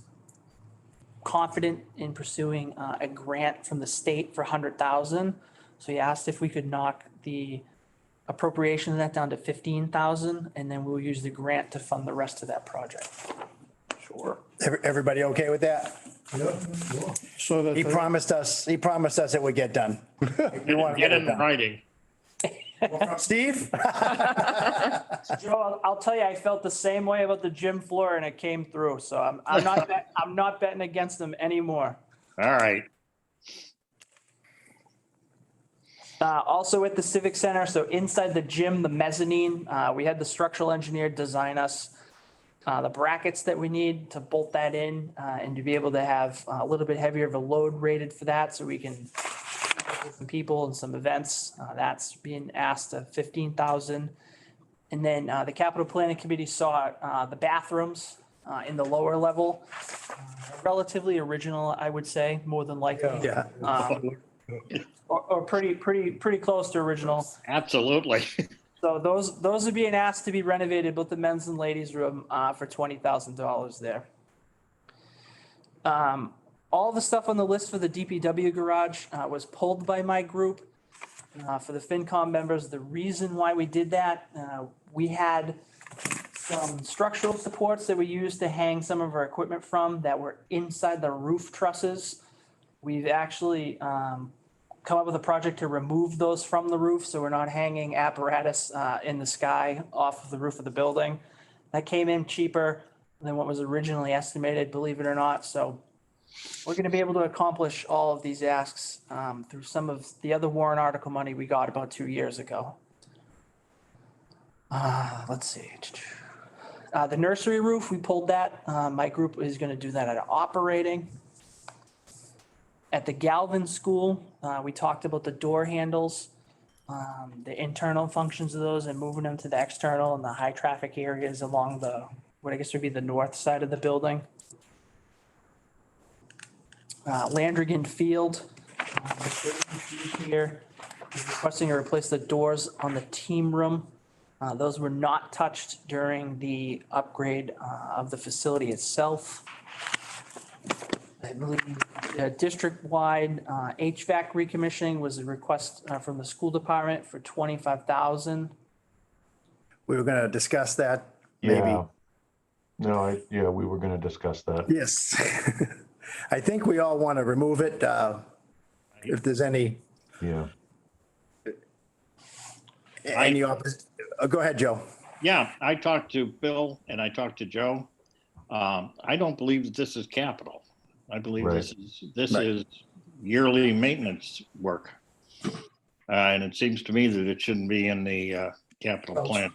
S3: confident in pursuing a grant from the state for $100,000. So he asked if we could knock the appropriation of that down to $15,000, and then we'll use the grant to fund the rest of that project.
S5: Sure. Everybody okay with that?
S2: So that.
S5: He promised us it would get done. We want to
S10: Get
S5: get
S10: it
S5: it
S10: in
S5: done.
S10: writing.
S5: Steve?
S3: Joe, I'll tell you, I felt the same way about the gym floor and it came through. So I'm not betting against them anymore.
S10: All right.
S3: Also at the Civic Center, so inside the gym, the mezzanine, we had the structural engineer design us the brackets that we need to bolt that in and to be able to have a little bit heavier of a load rated for that so we can some people and some events. That's being asked of 15,000. And then the Capital Planning Committee saw the bathrooms in the lower level, relatively original, I would say, more than likely.
S5: Yeah.
S3: Or pretty close to original.
S10: Absolutely.
S3: So those are being asked to be renovated, both the men's and ladies' room for $20,000 there. All the stuff on the list for the DPW garage was pulled by my group. For the FinCom members, the reason why we did that, we had some structural supports that we used to hang some of our equipment from that were inside the roof trusses. We've actually come up with a project to remove those from the roof, so we're not hanging apparatus in the sky off of the roof of the building. That came in cheaper than what was originally estimated, believe it or not. So we're going to be able to accomplish all of these asks through some of the other warrant article money we got about 2 years ago. Let's see. The nursery roof, we pulled that. My group is going to do that at operating. At the Galvin School, we talked about the door handles, the internal functions of those and moving them to the external and the high traffic areas along what I guess would be the north side of the building. Landrigan Field, here, requesting to replace the doors on the team room. Those were not touched during the upgrade of the facility itself. I believe district-wide HVAC recommissioning was a request from the school department for $25,000.
S5: we were gonna discuss that, maybe.
S7: Yeah. No, yeah, we were gonna discuss that.
S5: Yes. I think we all want to remove it, if there's any,
S7: Yeah.
S5: go ahead, Joe.
S10: Yeah, I talked to Bill and I talked to Joe. I don't believe that this is capital. I believe this
S5: Right.
S10: is yearly maintenance work. And it seems to me that it shouldn't be in the capital plan.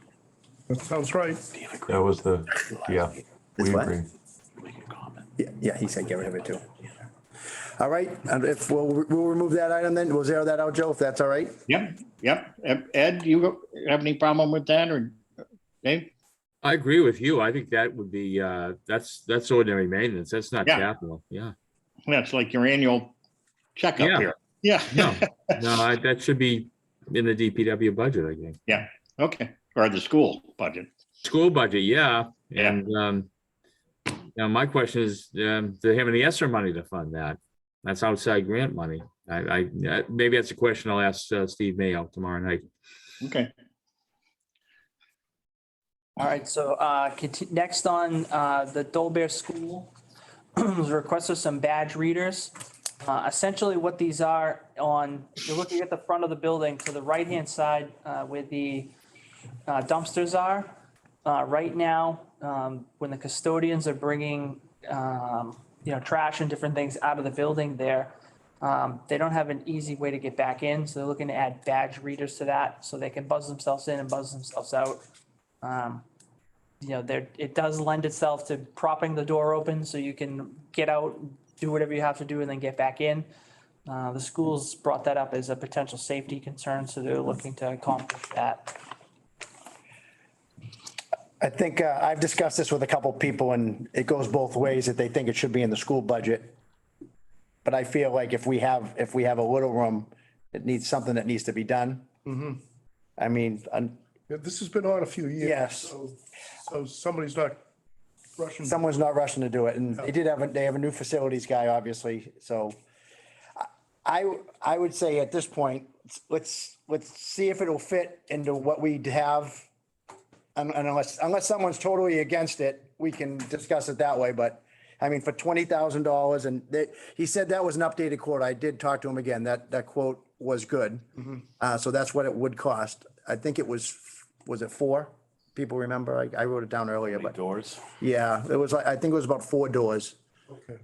S2: That sounds right.
S7: That was the, yeah, we
S5: What?
S7: agree.
S5: Yeah, he said get rid of it too. All right, and if we'll remove that item then, we'll zero that out, Joe, if that's all right?
S10: Yep. Ed, you have any problem with that or Dave?
S11: I agree with you. I think that would be, that's ordinary maintenance. That's not
S10: Yeah.
S11: capital. Yeah.
S10: That's like your annual checkup
S11: Yeah.
S10: here. Yeah.
S11: No, that should be in the DPW budget, I think.
S10: Yeah, okay. Or the school budget.
S11: School budget, yeah.
S10: Yeah.
S11: And, now my question is, do they have any ESSER money to fund that? That's outside grant money. Maybe that's a question I'll ask Steve Mayo tomorrow night.
S10: Okay.
S3: All right, so next on the Dolbear School, was a request for some badge readers. Essentially what these are you're looking at the front of the building to the right-hand side where the dumpsters are. Right now, when the custodians are bringing, trash and different things out of the building there, they don't have an easy way to get back in. So they're looking to add badge readers to that so they can buzz themselves in and buzz themselves out. It does lend itself to propping the door open so you can get out, do whatever you have to do and then get back in. The schools brought that up as a potential safety concern, so they're looking to accomplish that.
S5: I think I've discussed this with a couple people and it goes both ways that they think it should be in the school budget. But I feel like if we have a little room, it needs something that needs to be done. I mean,
S2: Yeah, this has been on a few years.
S5: Yes.
S2: So somebody's not rushing.
S5: someone's not rushing to do it, and they have a new facilities guy, obviously, so. I would say at this point, let's see if it'll fit into what we have. And unless someone's totally against it, we can discuss it that way, but I mean, for $20,000 and he said that was an updated quote. I did talk to him again. That quote was good. So that's what it would cost. I think it was it 4? People remember? I wrote it down earlier, but
S1: Doors.
S5: yeah, it was, I think it was about 4 doors.
S2: Okay.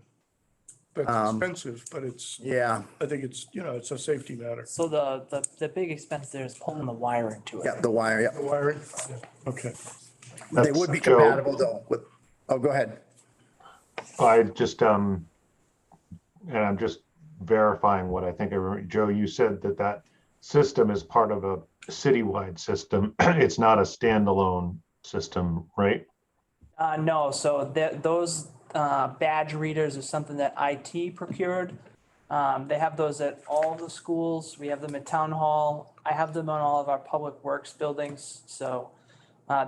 S2: That's expensive, but it's,
S5: Yeah,
S2: I think it's, it's a safety matter.
S3: So the big expense there is pulling the wire into it.
S5: yeah, the wire, yeah.
S2: The wiring? Yeah. Okay.
S5: They would be
S7: Joe.
S5: compatible though with, oh, go ahead.
S7: I just, and I'm just verifying what I think I remember. Joe, you said that system is part of a citywide system. It's not a standalone system, right?
S3: No, so those badge readers is something that IT procured. They have those at all the schools. We have them at Town Hall. I have them on all of our public works buildings. So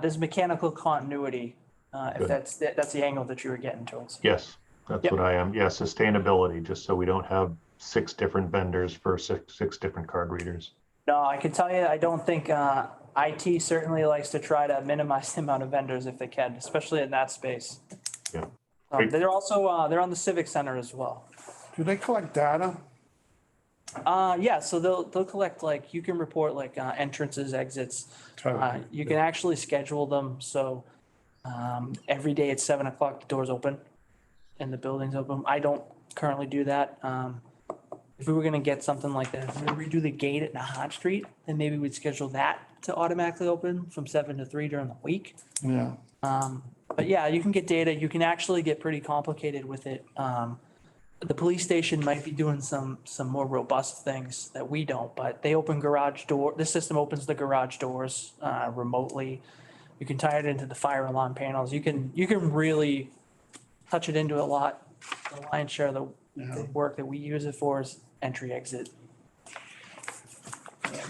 S3: there's mechanical continuity, if
S7: Good.
S3: that's the angle that you were getting towards.
S7: Yes, that's
S3: Yep.
S7: what I am. Yeah, sustainability, just so we don't have 6 different vendors for six different card readers.
S3: No, I can tell you, I don't think IT certainly likes to try to minimize the amount of vendors if they can, especially in that space.
S7: Yeah.
S3: They're also, they're on the Civic Center as well.
S2: Do they collect data?
S3: Yeah, so they'll collect, like, you can report like entrances, exits. You can actually schedule them, so every day at 7:00, the doors open and the building's open. I don't currently do that. If we were gonna get something like that, if we were to redo the gate at Nahat Street, then maybe we'd schedule that to automatically open from 7 to 3 during the week.
S2: Yeah.
S3: But yeah, you can get data. You can actually get pretty complicated with it. The police station might be doing some more robust things that we don't, but they open garage door. This system opens the garage doors remotely. You can tie it into the fire alarm panels. You can really touch it into a lot. The lion's share of the work that we use it for is entry exit.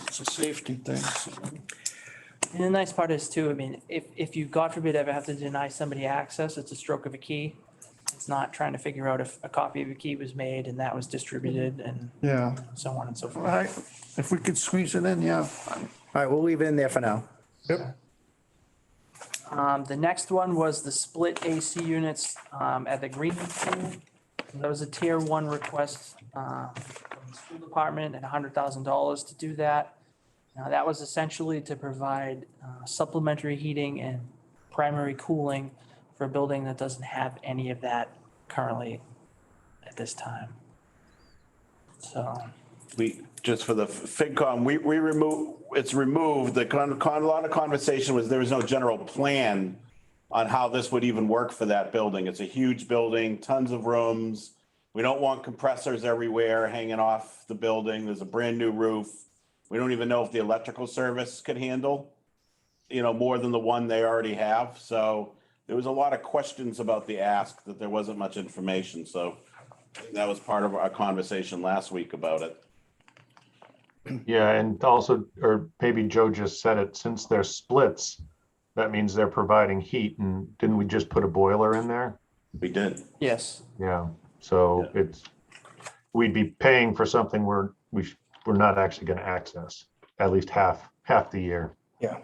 S2: It's a safety thing. So.
S3: And the nice part is too, I mean, if you, God forbid, ever have to deny somebody access, it's a stroke of a key. It's not trying to figure out if a copy of a key was made and that was distributed and
S2: Yeah.
S3: so on and so
S2: All
S3: forth.
S2: right. If we could squeeze it in, yeah.
S5: All right, we'll leave it in there for now.
S2: Yep.
S3: The next one was the split AC units at the Greenwood School. That was a tier one request from the school department and $100,000 to do that. Now, that was essentially to provide supplementary heating and primary cooling for a building that doesn't have any of that currently at this time. So,
S1: We, just for the FinCom, we remove, it's removed, a lot of conversation was there was no general plan on how this would even work for that building. It's a huge building, tons of rooms. We don't want compressors everywhere hanging off the building. There's a brand new roof. We don't even know if the electrical service could handle, more than the one they already have. So there was a lot of questions about the ask that there wasn't much information. So that was part of our conversation last week about it.
S7: Yeah, and also, or maybe Joe just said it, since they're splits, that means they're providing heat, and didn't we just put a boiler in there?
S1: We did.
S3: yes.
S7: Yeah, so we'd be paying for something we're not actually gonna access, at least half the year.
S5: Yeah.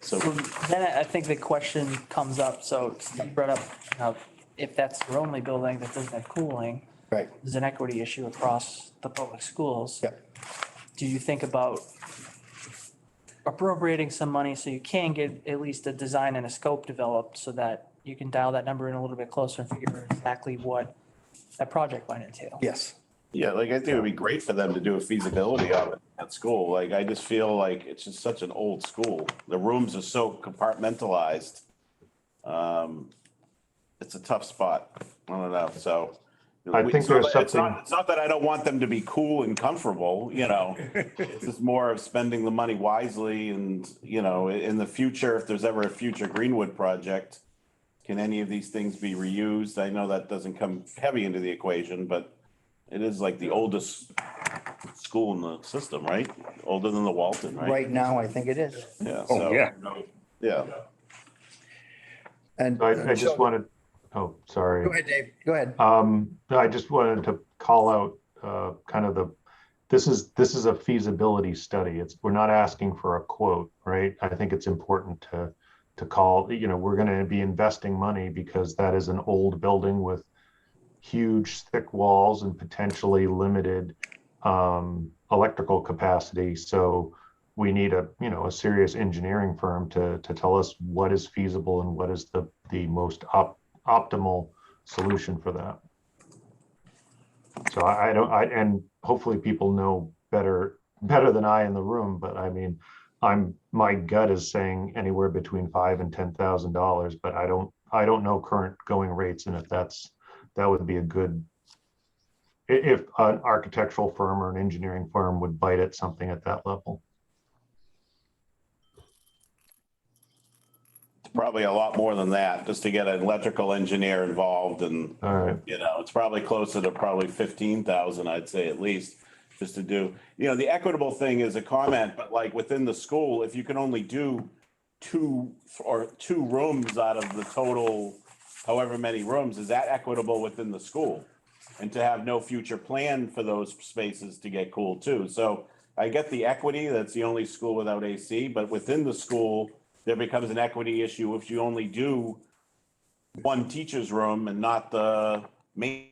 S3: So then I think the question comes up, so Steve brought up, if that's your only building that doesn't have cooling,
S5: Right.
S3: there's an equity issue across the public schools.
S5: Yep.
S3: Do you think about appropriating some money so you can get at least a design and a scope developed so that you can dial that number in a little bit closer and figure exactly what that project might entail?
S5: Yes.
S1: Yeah, like I think it would be great for them to do a feasibility of it at school. Like, I just feel like it's just such an old school. The rooms are so compartmentalized. It's a tough spot. I don't know, so.
S7: I think there's
S1: It's
S7: something,
S1: not that I don't want them to be cool and comfortable, It's just more of spending the money wisely and, in the future, if there's ever a future Greenwood project, can any of these things be reused? I know that doesn't come heavy into the equation, but it is like the oldest school in the system, right? Older than the Walton, right?
S5: Right now, I think it is.
S1: Yeah.
S10: Oh,
S1: so,
S10: yeah.
S1: Yeah.
S5: And
S7: I just wanted, oh, sorry.
S5: Go ahead, Dave. Go ahead.
S7: I just wanted to call out kind of this is a feasibility study. We're not asking for a quote, right? I think it's important to call, we're going to be investing money because that is an old building with huge thick walls and potentially limited electrical capacity. So we need a serious engineering firm to tell us what is feasible and what is the most optimal solution for that. So and hopefully people know better than I in the room, but I mean, my gut is saying anywhere between $5,000 and $10,000, but I don't know current going rates, and if that would be a good, if an architectural firm or an engineering firm would bite at something at that level.
S1: It's probably a lot more than that, just to get an electrical engineer involved and,
S7: All right.
S1: it's probably closer to probably 15,000, I'd say at least, just to do, the equitable thing is a comment, but like within the school, if you can only do two rooms out of the total, however many rooms, is that equitable within the school? And to have no future plan for those spaces to get cool too. So I get the equity, that's the only school without AC, but within the school, there becomes an equity issue if you only do one teacher's room and not the main.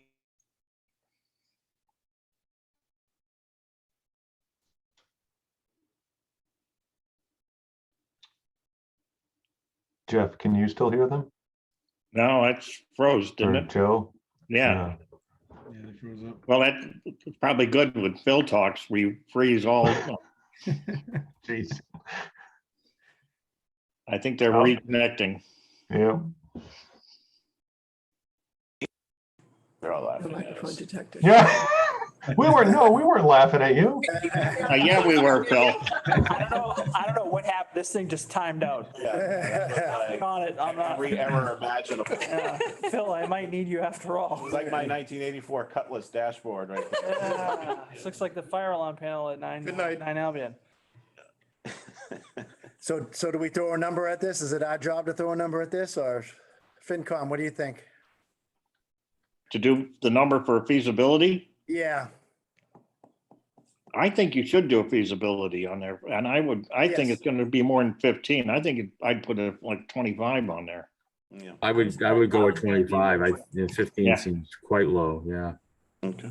S7: Jeff, can you still hear them?
S10: No, it's froze, didn't
S7: Or
S10: it?
S7: Joe?
S10: Yeah. Well, that's probably good with Phil talks. We freeze all.
S7: Jeez.
S10: I think they're
S7: Oh.
S10: reconnecting.
S7: Yeah.
S1: They're all
S8: The
S1: laughing at
S8: microphone
S1: us.
S8: detected.
S7: Yeah. We weren't laughing at you.
S10: Yeah, we were, Phil.
S3: I don't know what happened. This thing just timed out.
S1: Yeah.
S3: On it, I'm not.
S1: Every error imaginable.
S3: Phil, I might need you after all.
S1: It's like my 1984 Cutlass dashboard right there.
S3: This looks like the fire alarm panel at 9
S2: Good night.
S3: Albion.
S5: So do we throw a number at this? Is it our job to throw a number at this, or FinCom, what do you think?
S10: To do the number for feasibility,
S5: Yeah,
S10: I think you should do a feasibility on there, and I think
S5: Yes.
S10: it's gonna be more than 15. I think I'd put it like 25 on there.
S1: Yeah,
S11: I would go with 25. 15
S10: Yeah.
S11: seems quite low, yeah.
S1: okay.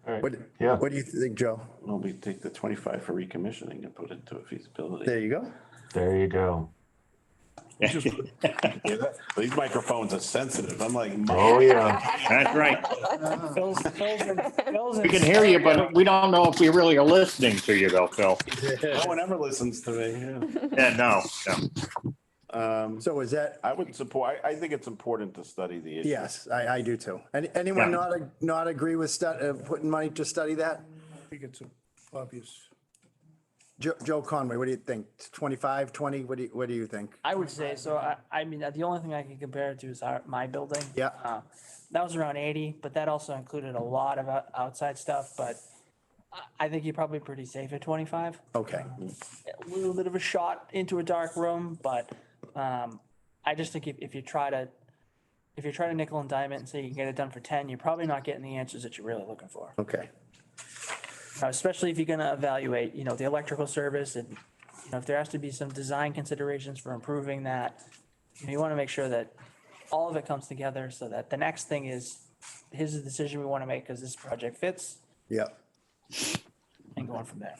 S7: All right.
S5: What,
S7: Yeah.
S5: what do you think, Joe?
S1: Well, we take the 25 for recommissioning and put it into a feasibility.
S5: There you go.
S7: There you go.
S1: Yeah, these microphones are sensitive. I'm like,
S7: Oh, yeah.
S10: That's right.
S3: Phil's
S10: We can hear you, but we don't know if we really are listening to you though, Phil.
S1: no one ever listens to me.
S10: Yeah, no.
S5: So is that,
S1: I would support, I think it's important to study the issue.
S5: yes, I do too. Anyone
S10: Yeah.
S5: not agree with putting money to study that?
S2: I think it's obvious.
S5: Joe Conway, what do you think? 25, 20? What do you think?
S3: I would say, so I mean, the only thing I can compare it to is my building.
S5: Yeah.
S3: That was around 80, but that also included a lot of outside stuff, but I think you're probably pretty safe at 25.
S5: Okay.
S3: A little bit of a shot into a dark room, but I just think if you try to nickel and dime it and say you can get it done for 10, you're probably not getting the answers that you're really looking for.
S5: Okay.
S3: Especially if you're gonna evaluate, the electrical service and, if there has to be some design considerations for improving that, you wanna make sure that all of it comes together so that the next thing is, here's the decision we wanna make because this project fits
S5: Yeah.
S3: and going from there.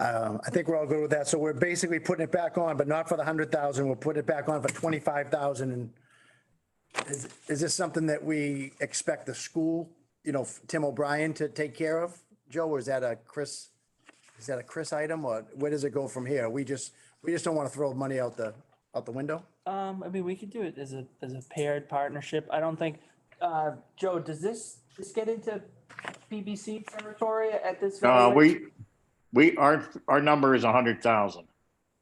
S5: I think we're all good with that. So we're basically putting it back on, but not for the 100,000. We'll put it back on for 25,000. And is this something that we expect the school, Tim O'Brien to take care of, Joe, or is that a Chris item, or where does it go from here? We just don't want to throw money out the window?
S3: I mean, we could do it as a paired partnership. I don't think, Joe, does this get into PBC territory at this? valuation?
S10: Our number is 100,000.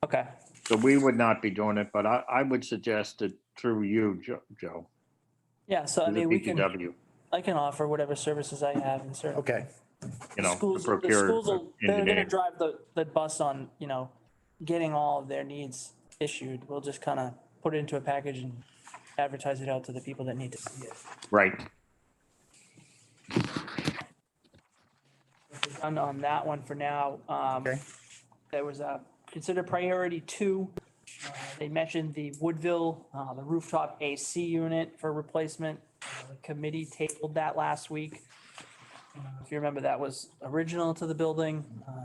S3: Okay,
S10: So we would not be doing it, but I would suggest it through you, Joe.
S3: yeah, so I
S10: through the
S3: mean,
S10: PTW,
S3: I can offer whatever services I have and certainly.
S5: Okay.
S10: you know, to
S3: Schools, the
S10: procure
S3: schools they're gonna
S10: engineering.
S3: drive the bus on, getting all of their needs issued. We'll just kind of put it into a package and advertise it out to the people that need to see it.
S10: Right.
S3: Done on that one for now.
S5: Okay.
S3: There was a consider priority 2. They mentioned the Woodville, the rooftop AC unit for replacement. The committee tabled that last week. If you remember, that was original to the building.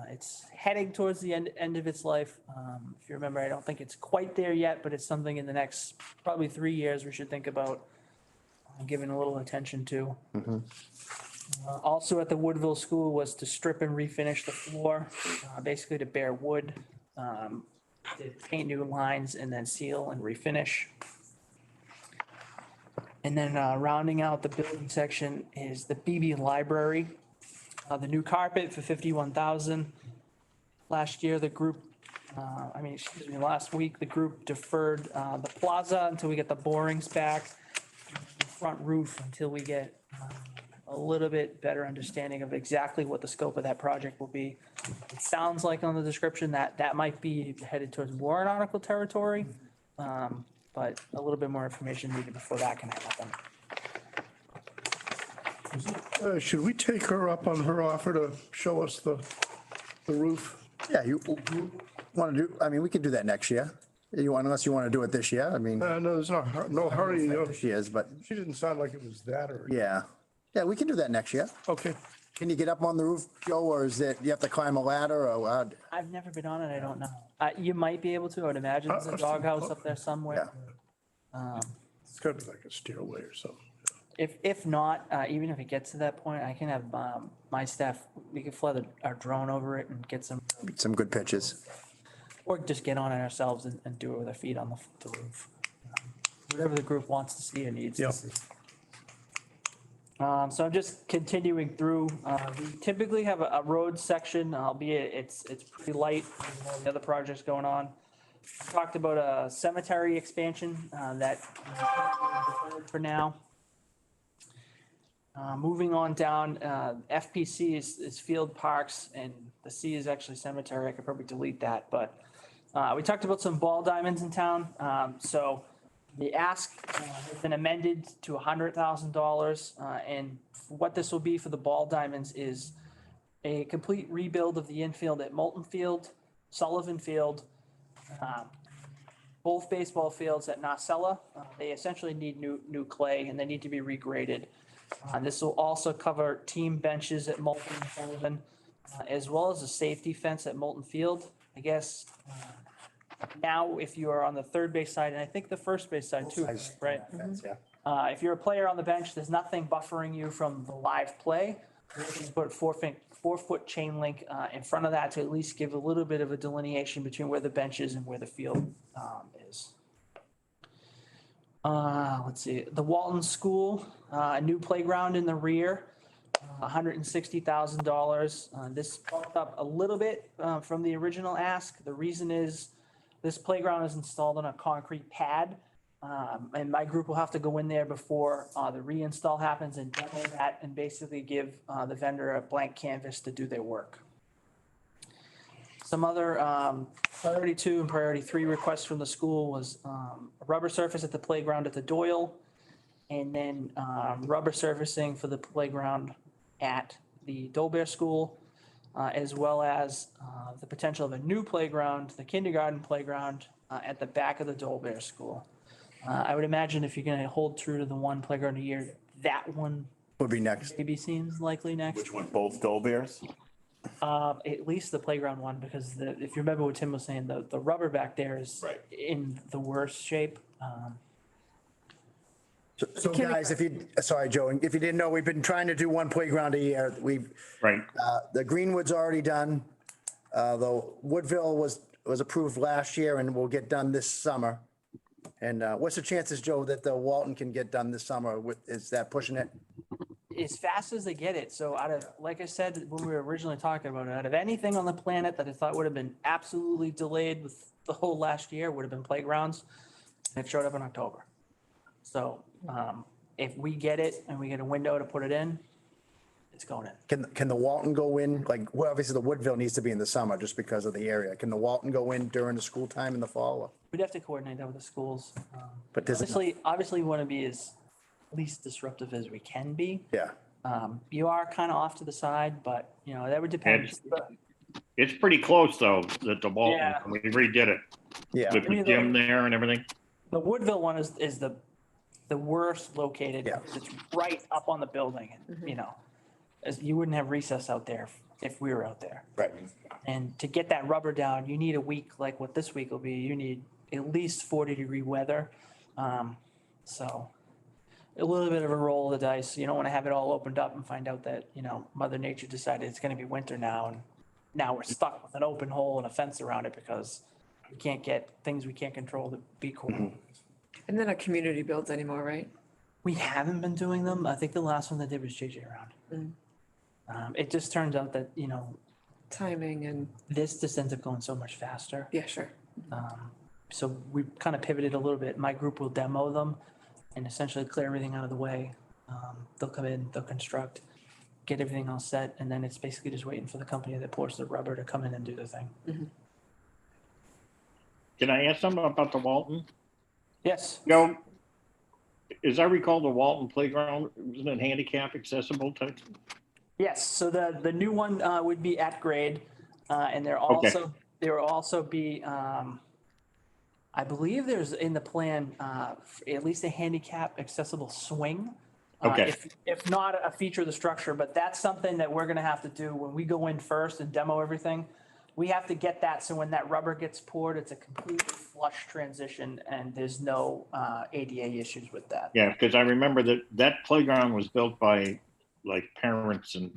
S3: It's heading towards the end of its life. If you remember, I don't think it's quite there yet, but it's something in the next probably 3 years we should think about giving a little attention to. Also at the Woodville School was to strip and refinish the floor, basically to bare wood, to paint new lines and then seal and refinish. And then rounding out the building section is the BB Library, the new carpet for 51,000. Last year, the group, last week, the group deferred the plaza until we get the borings back, the front roof until we get a little bit better understanding of exactly what the scope of that project will be. It sounds like on the description that might be headed towards warrant article territory, but a little bit more information needed before that can happen.
S2: Should we take her up on her offer to show us the roof?
S5: Yeah, you want to do, we could do that next year. Unless you want to do it this year,
S2: No, there's no hurry.
S5: she is, but
S2: She didn't sound like it was that urgent.
S5: yeah. Yeah, we can do that next year.
S2: Okay.
S5: Can you get up on the roof, Joe, or is it, you have to climb a ladder or what?
S3: I've never been on it, I don't know. You might be able to, I would imagine there's a doghouse up there somewhere.
S2: It's gotta be like a stairway or something.
S3: If not, even if it gets to that point, I can have my staff, we can fly our drone over it and get some,
S5: Some good pitches.
S3: or just get on it ourselves and do it with our feet on the roof. Whatever the group wants to see or needs to
S2: Yep.
S3: see. So I'm just continuing through. We typically have a road section, albeit it's pretty light, with all the other projects going on. Talked about a cemetery expansion that for now. Moving on down, FPC is field parks and the C is actually cemetery. I could probably delete that, but we talked about some ball diamonds in town. So The ask has been amended to $100,000. And what this will be for the ball diamonds is a complete rebuild of the infield at Moulton Field, Sullivan Field, both baseball fields at Nacella. They essentially need new clay and they need to be regraded. This will also cover team benches at Moulton and Sullivan, as well as a safety fence at Moulton Field. I guess now if you are on the third base side, and I think the first base side too, right?
S5: Yeah.
S3: If you're a player on the bench, there's nothing buffering you from the live play. You can put 4-foot chain link in front of that to at least give a little bit of a delineation between where the bench is and where the field is. Let's see, the Walton School, a new playground in the rear, $160,000. This bumped up a little bit from the original ask. The reason is this playground is installed on a concrete pad. And my group will have to go in there before the reinstall happens and demo that and basically give the vendor a blank canvas to do their work. Some other priority 2 and priority 3 requests from the school was a rubber surface at the playground at the Doyle, and then rubber surfacing for the playground at the Dolbear School, as well as the potential of a new playground, the kindergarten playground at the back of the Dolbear School. I would imagine if you're going to hold true to the one playground a year, that one
S5: Would be next.
S3: maybe seems likely next.
S1: Which one, both Dolbears?
S3: At least the playground one, because if you remember what Tim was saying, the rubber back there is
S1: Right.
S3: in the worst shape.
S5: So guys, sorry, Joe, if you didn't know, we've been trying to do one playground a year.
S10: Right.
S5: The Greenwood's already done. The Woodville was approved last year and will get done this summer. And what's the chances, Joe, that the Walton can get done this summer? Is that pushing it?
S3: As fast as they get it. So out of, like I said, when we were originally talking about it, out of anything on the planet that I thought would have been absolutely delayed with the whole last year would have been playgrounds. And it showed up in October. So if we get it and we get a window to put it in, it's going in.
S5: Can the Walton go in? Like, well, obviously the Woodville needs to be in the summer just because of the area. Can the Walton go in during the school time in the fall?
S3: We'd have to coordinate that with the schools.
S5: But there's
S3: Obviously we want to be as least disruptive as we can be.
S5: Yeah.
S3: You are kind of off to the side, but you know, that would depend.
S10: It's pretty close though, that the Walton,
S3: Yeah.
S10: we redid it
S5: Yeah.
S10: with the gym there and everything.
S3: The Woodville one is the worst located.
S5: Yeah.
S3: It's right up on the building, you know, as you wouldn't have recess out there if we were out there.
S5: Right.
S3: And to get that rubber down, you need a week like what this week will be. You need at least 40-degree weather. So a little bit of a roll of the dice. You don't want to have it all opened up and find out that, you know, Mother Nature decided it's going to be winter now. And now we're stuck with an open hole and a fence around it because we can't get things we can't control to be cool.
S8: And then a community builds anymore, right?
S3: We haven't been doing them. I think the last one that did was JJ Round. It just turns out that, you know,
S8: Timing and,
S3: this just ends up going so much faster.
S8: yeah, sure.
S3: So we kind of pivoted a little bit. My group will demo them and essentially clear everything out of the way. They'll come in, they'll construct, get everything all set, and then it's basically just waiting for the company that pours the rubber to come in and do the thing.
S10: Can I ask something about the Walton?
S3: Yes.
S10: Joe, as I recall, the Walton Playground, isn't it handicap accessible type?
S3: Yes, so the new one would be at grade, and there will also be, I believe there's in the plan, at least a handicap accessible swing.
S10: Okay.
S3: If not a feature of the structure, but that's something that we're gonna have to do when we go in first and demo everything. We have to get that, so when that rubber gets poured, it's a complete flush transition and there's no ADA issues with that.
S10: Yeah, because I remember that playground was built by like parents and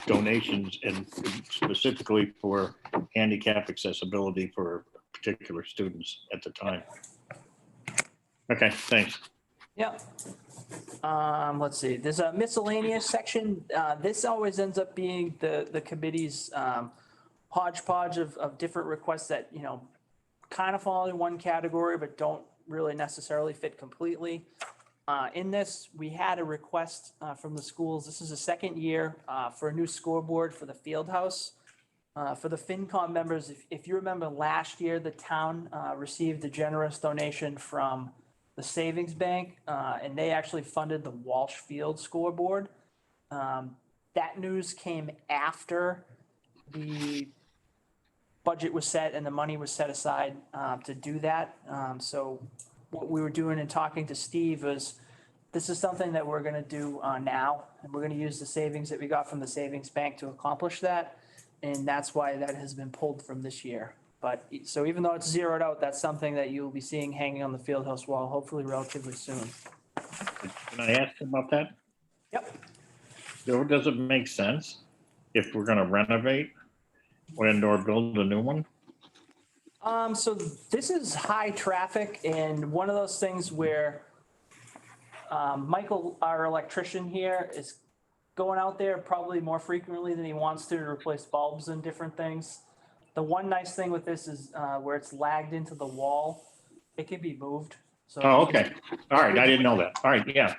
S10: donations and specifically for handicap accessibility for particular students at the time. Okay, thanks.
S3: Yeah. Let's see, there's a miscellaneous section. This always ends up being the committee's hodgepodge of different requests that, you know, kind of fall in one category, but don't really necessarily fit completely. In this, we had a request from the schools. This is the second year for a new scoreboard for the field house. For the FinCom members, if you remember last year, the town received a generous donation from the Savings Bank, and they actually funded the Walsh Field scoreboard. That news came after the budget was set and the money was set aside to do that. So what we were doing and talking to Steve was, this is something that we're gonna do now, and we're gonna use the savings that we got from the Savings Bank to accomplish that. And that's why that has been pulled from this year. But, so even though it's zeroed out, that's something that you'll be seeing hanging on the field house wall, hopefully relatively soon.
S10: Can I ask about that?
S3: Yep.
S10: Does it make sense if we're gonna renovate and/or build a new one?
S3: So this is high traffic and one of those things where Michael, our electrician here, is going out there probably more frequently than he wants to replace bulbs and different things. The one nice thing with this is where it's lagged into the wall, it can be moved. So
S10: Oh, okay. All right, I didn't know that. All right, yeah.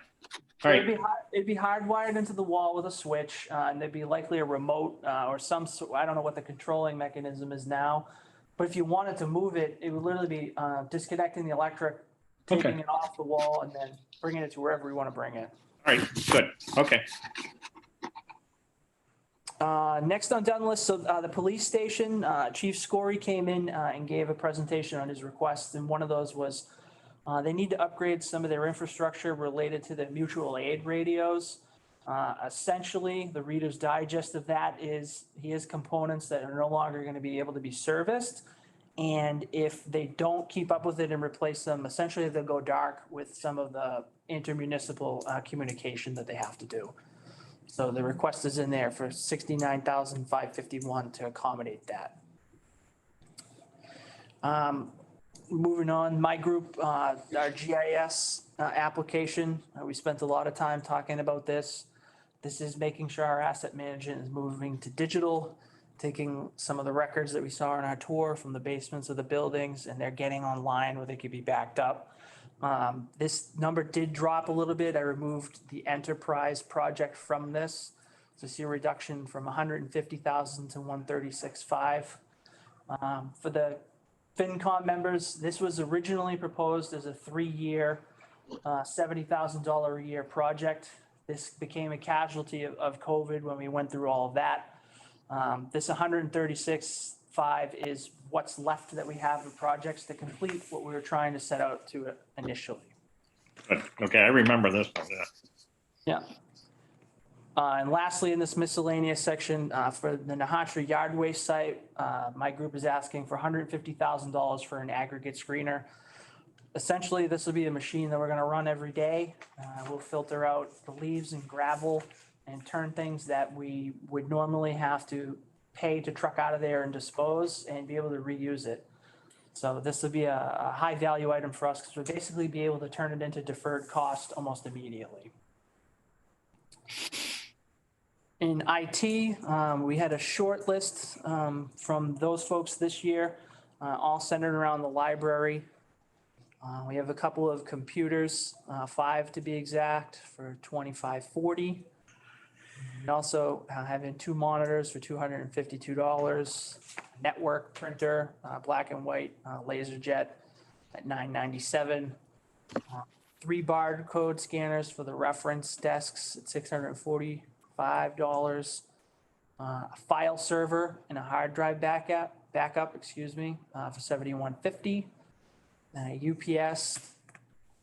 S10: All right,
S3: it'd be hardwired into the wall with a switch, and there'd be likely a remote or some, I don't know what the controlling mechanism is now. But if you wanted to move it, it would literally be disconnecting the electric, taking it off the wall, and then bringing it to wherever we want to bring it.
S10: all right, good. Okay.
S3: Next on down the list, so the police station, Chief Scory came in and gave a presentation on his requests, and one of those was they need to upgrade some of their infrastructure related to the mutual aid radios. Essentially, the Reader's Digest of that is he has components that are no longer going to be able to be serviced. And if they don't keep up with it and replace them, essentially they'll go dark with some of the intermunicipal communication that they have to do. So the request is in there for $69,551 to accommodate that. Moving on, my group, our GIS application, we spent a lot of time talking about this. This is making sure our asset management is moving to digital, taking some of the records that we saw on our tour from the basements of the buildings, and they're getting online where they could be backed up. This number did drop a little bit. I removed the enterprise project from this. So see a reduction from 150,000 to 136.5. For the FinCom members, this was originally proposed as a 3-year, $70,000 a year project. This became a casualty of COVID when we went through all of that. This 136.5 is what's left that we have of projects to complete what we were trying to set out to initially.
S10: Good. Okay, I remember this one.
S3: Yeah. And lastly, in this miscellaneous section, for the Nahatchee yard waste site, my group is asking for $150,000 for an aggregate screener. Essentially, this will be a machine that we're going to run every day. We'll filter out the leaves and gravel and turn things that we would normally have to pay to truck out of there and dispose and be able to reuse it. So this will be a high value item for us because we'll basically be able to turn it into deferred cost almost immediately. In IT, we had a short list from those folks this year, all centered around the library. We have a couple of computers, 5 to be exact, for $25.40. We also having 2 monitors for $252. Network printer, black and white LaserJet at $997. 3 barcode scanners for the reference desks at $645. A file server and a hard drive backup, for $71.50. UPS,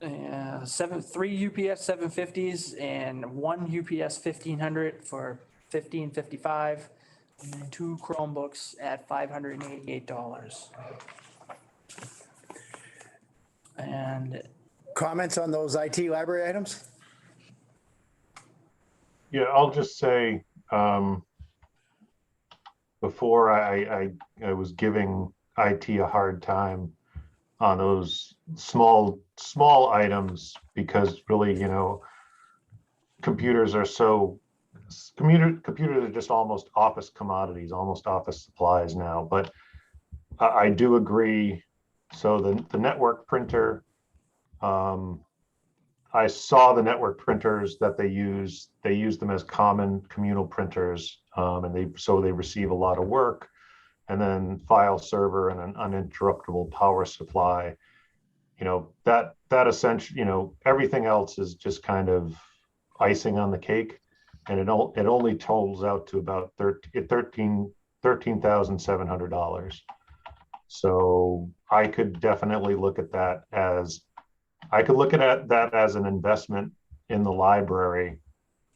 S3: 3 UPS 750s and 1 UPS 1500 for $15.55, and then 2 Chromebooks at $588. And
S5: Comments on those IT library items?
S7: Yeah, I'll just say, before I was giving IT a hard time on those small items because really, computers are just almost office commodities, almost office supplies now. But I do agree. So the network printer, I saw the network printers that they use them as common communal printers, and they receive a lot of work. and then file server and an uninterruptible power supply. That essentially, everything else is just kind of icing on the cake. And it only totals out to about $13,700. So I could definitely look at that as an investment in the library,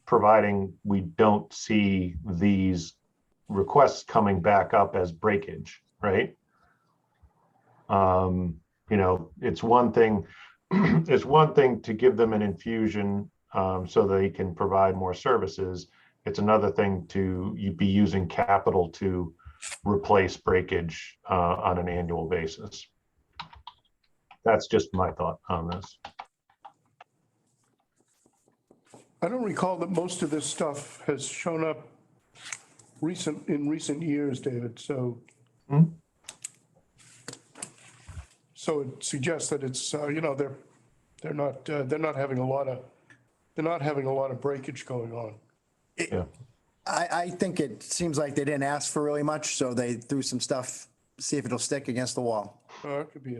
S7: providing we don't see these requests coming back up as breakage, right? It's one thing, it's one thing to give them an infusion so they can provide more services. It's another thing to be using capital to replace breakage on an annual basis. That's just my thought on this.
S2: I don't recall that most of this stuff has shown up in recent years, David, so. So it suggests that it's, they're not having a lot of breakage going on.
S7: Yeah.
S5: I think it seems like they didn't ask for really much, so they threw some stuff, see if it'll stick against the wall.
S2: Oh, it could be.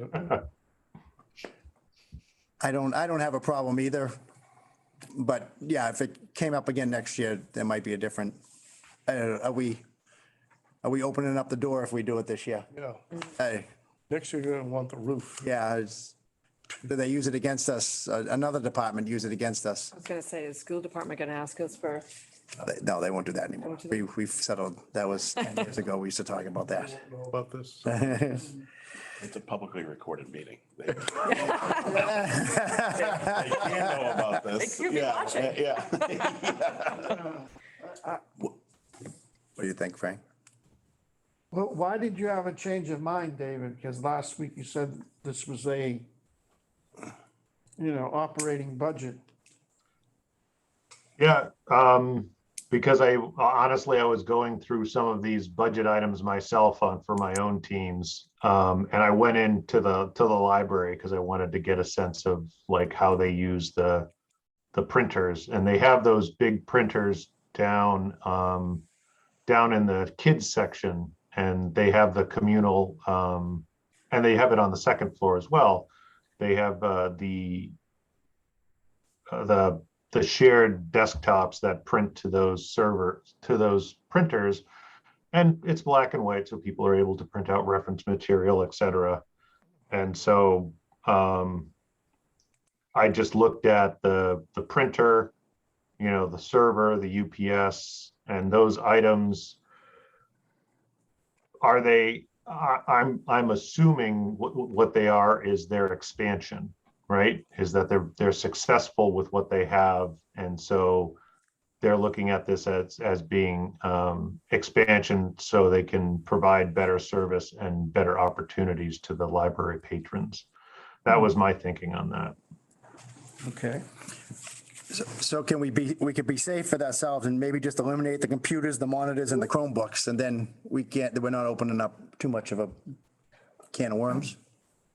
S5: I don't have a problem either. But yeah, if it came up again next year, there might be a different, are we opening up the door if we do it this year?
S2: Yeah.
S5: Hey,
S2: Next year, you're gonna want the roof.
S5: yeah, do they use it against us? Another department use it against us?
S8: I was gonna say, is school department gonna ask us for,
S5: No, they won't do that anymore.
S8: Won't do that?
S5: We've settled, that was 10 years ago, we used to talk about
S2: I don't know about this.
S5: that.
S1: It's a publicly recorded meeting. They can't know about this.
S8: They could be watching.
S1: Yeah.
S5: What do you think, Frank?
S12: Well, why did you have a change of mind, David? Because last week you said this was a, operating budget.
S7: Yeah, because I was going through some of these budget items myself for my own teams. And I went into the library because I wanted to get a sense of like how they use the printers, and they have those big printers down in the kids section, and they have the communal, and they have it on the second floor as well. They have the shared desktops that print to those printers, and it's black and white, so people are able to print out reference material, etc. And so I just looked at the printer, the server, the UPS, and those items. Are they? I'm assuming what they are is their expansion, right? Is that they're successful with what they have, and so they're looking at this as being expansion, so they can provide better service and better opportunities to the library patrons. That was my thinking on that.
S12: Okay.
S5: So can we could be safe for ourselves and maybe just eliminate the computers, the monitors, and the Chromebooks, and then we're not opening up too much of a can of worms?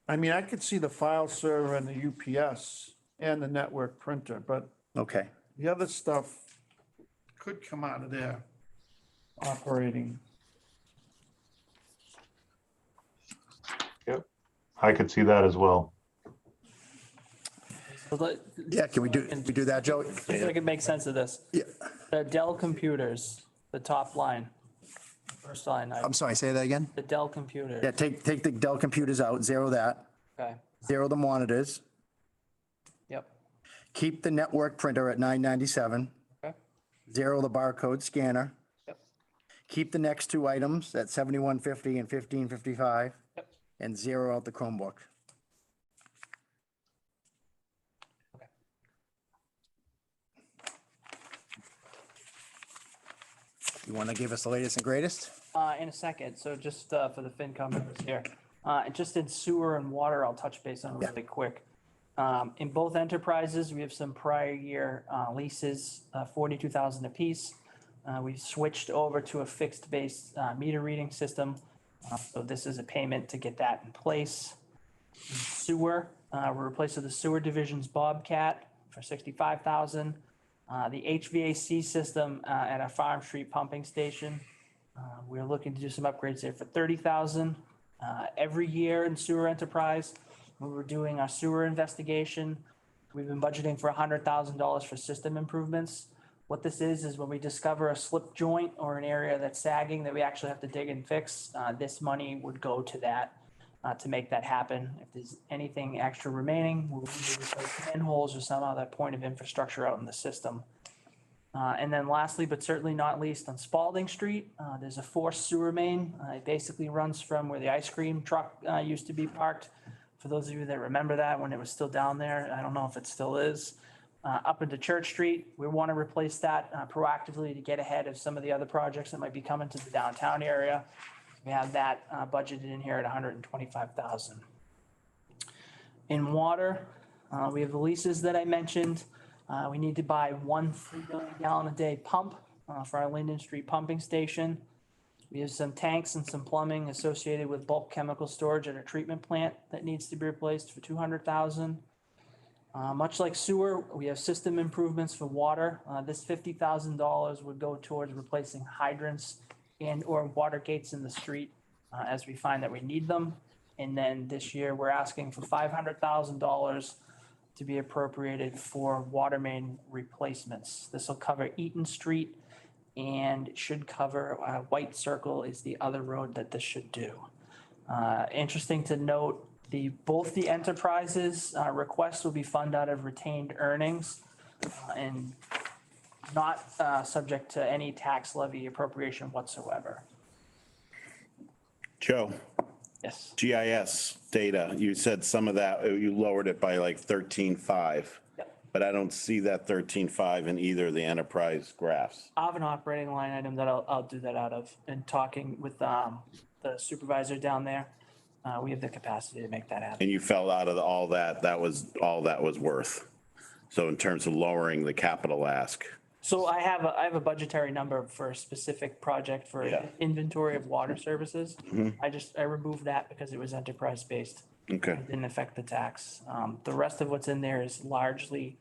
S12: I mean, I could see the file server and the UPS and the network printer, but
S5: Okay.
S12: the other stuff could come out of there operating.
S7: Yep, I could see that as well.
S5: Yeah, can we do that, Joe?
S3: See if I can make sense of this.
S5: Yeah.
S3: The Dell computers, the top line, first line,
S5: I'm sorry, say that again?
S3: the Dell computer.
S5: Yeah, take the Dell computers out, zero that,
S3: Okay,
S5: zero the monitors,
S3: yep,
S5: keep the network printer at $997,
S3: okay,
S5: zero the barcode scanner,
S3: yep,
S5: keep the next two items at $7150 and $1555,
S3: yep.
S5: and zero out the Chromebook. You want to give us the latest and greatest?
S3: In a second, so just for the FinCom members here, just in sewer and water, I'll touch base on really quick. In both enterprises, we have some prior year leases, 42,000 apiece. We switched over to a fixed base meter reading system. So this is a payment to get that in place. Sewer, we're replacing the sewer division's Bobcat for 65,000. The HVAC system at our Farm Street pumping station We're looking to do some upgrades there for 30,000. Every year in sewer enterprise, when we're doing our sewer investigation, we've been budgeting for $100,000 for system improvements. What this is when we discover a slip joint or an area that's sagging that we actually have to dig and fix, this money would go to that to make that happen. If there's anything extra remaining, we'll either replace manholes or some other point of infrastructure out in the system. And then lastly, but certainly not least, on Spalding Street, there's a forced sewer main. It basically runs from where the ice cream truck used to be parked. For those of you that remember that when it was still down there, I don't know if it still is. Up into Church Street, we want to replace that proactively to get ahead of some of the other projects that might be coming to the downtown area. We have that budgeted in here at 125,000. In water, we have the leases that I mentioned. We need to buy one 3 billion gallon a day pump for our Linden Street pumping station. We have some tanks and some plumbing associated with bulk chemical storage at a treatment plant that needs to be replaced for 200,000. Much like sewer, we have system improvements for water. This $50,000 would go towards replacing hydrants and or water gates in the street as we find that we need them. And then this year, we're asking for $500,000 to be appropriated for water main replacements. This will cover Eaton Street and should cover White Circle is the other road that this should do. Interesting to note, both the enterprises requests will be funded out of retained earnings and not subject to any tax levy appropriation whatsoever.
S1: Joe,
S3: Yes.
S1: GIS data, you said some of that, you lowered it by like 13.5.
S3: Yep.
S1: But I don't see that 13.5 in either of the enterprise graphs.
S3: I have an operating line item that I'll do that out of, and talking with the supervisor down there. We have the capacity to make that happen.
S1: And you fell out of all that, that was all that was worth. So in terms of lowering the capital ask.
S3: So I have a budgetary number for a specific project for
S1: Yeah.
S3: inventory of water services. I removed that because it was enterprise based.
S1: Okay.
S3: It didn't affect the tax. The rest of what's in there is largely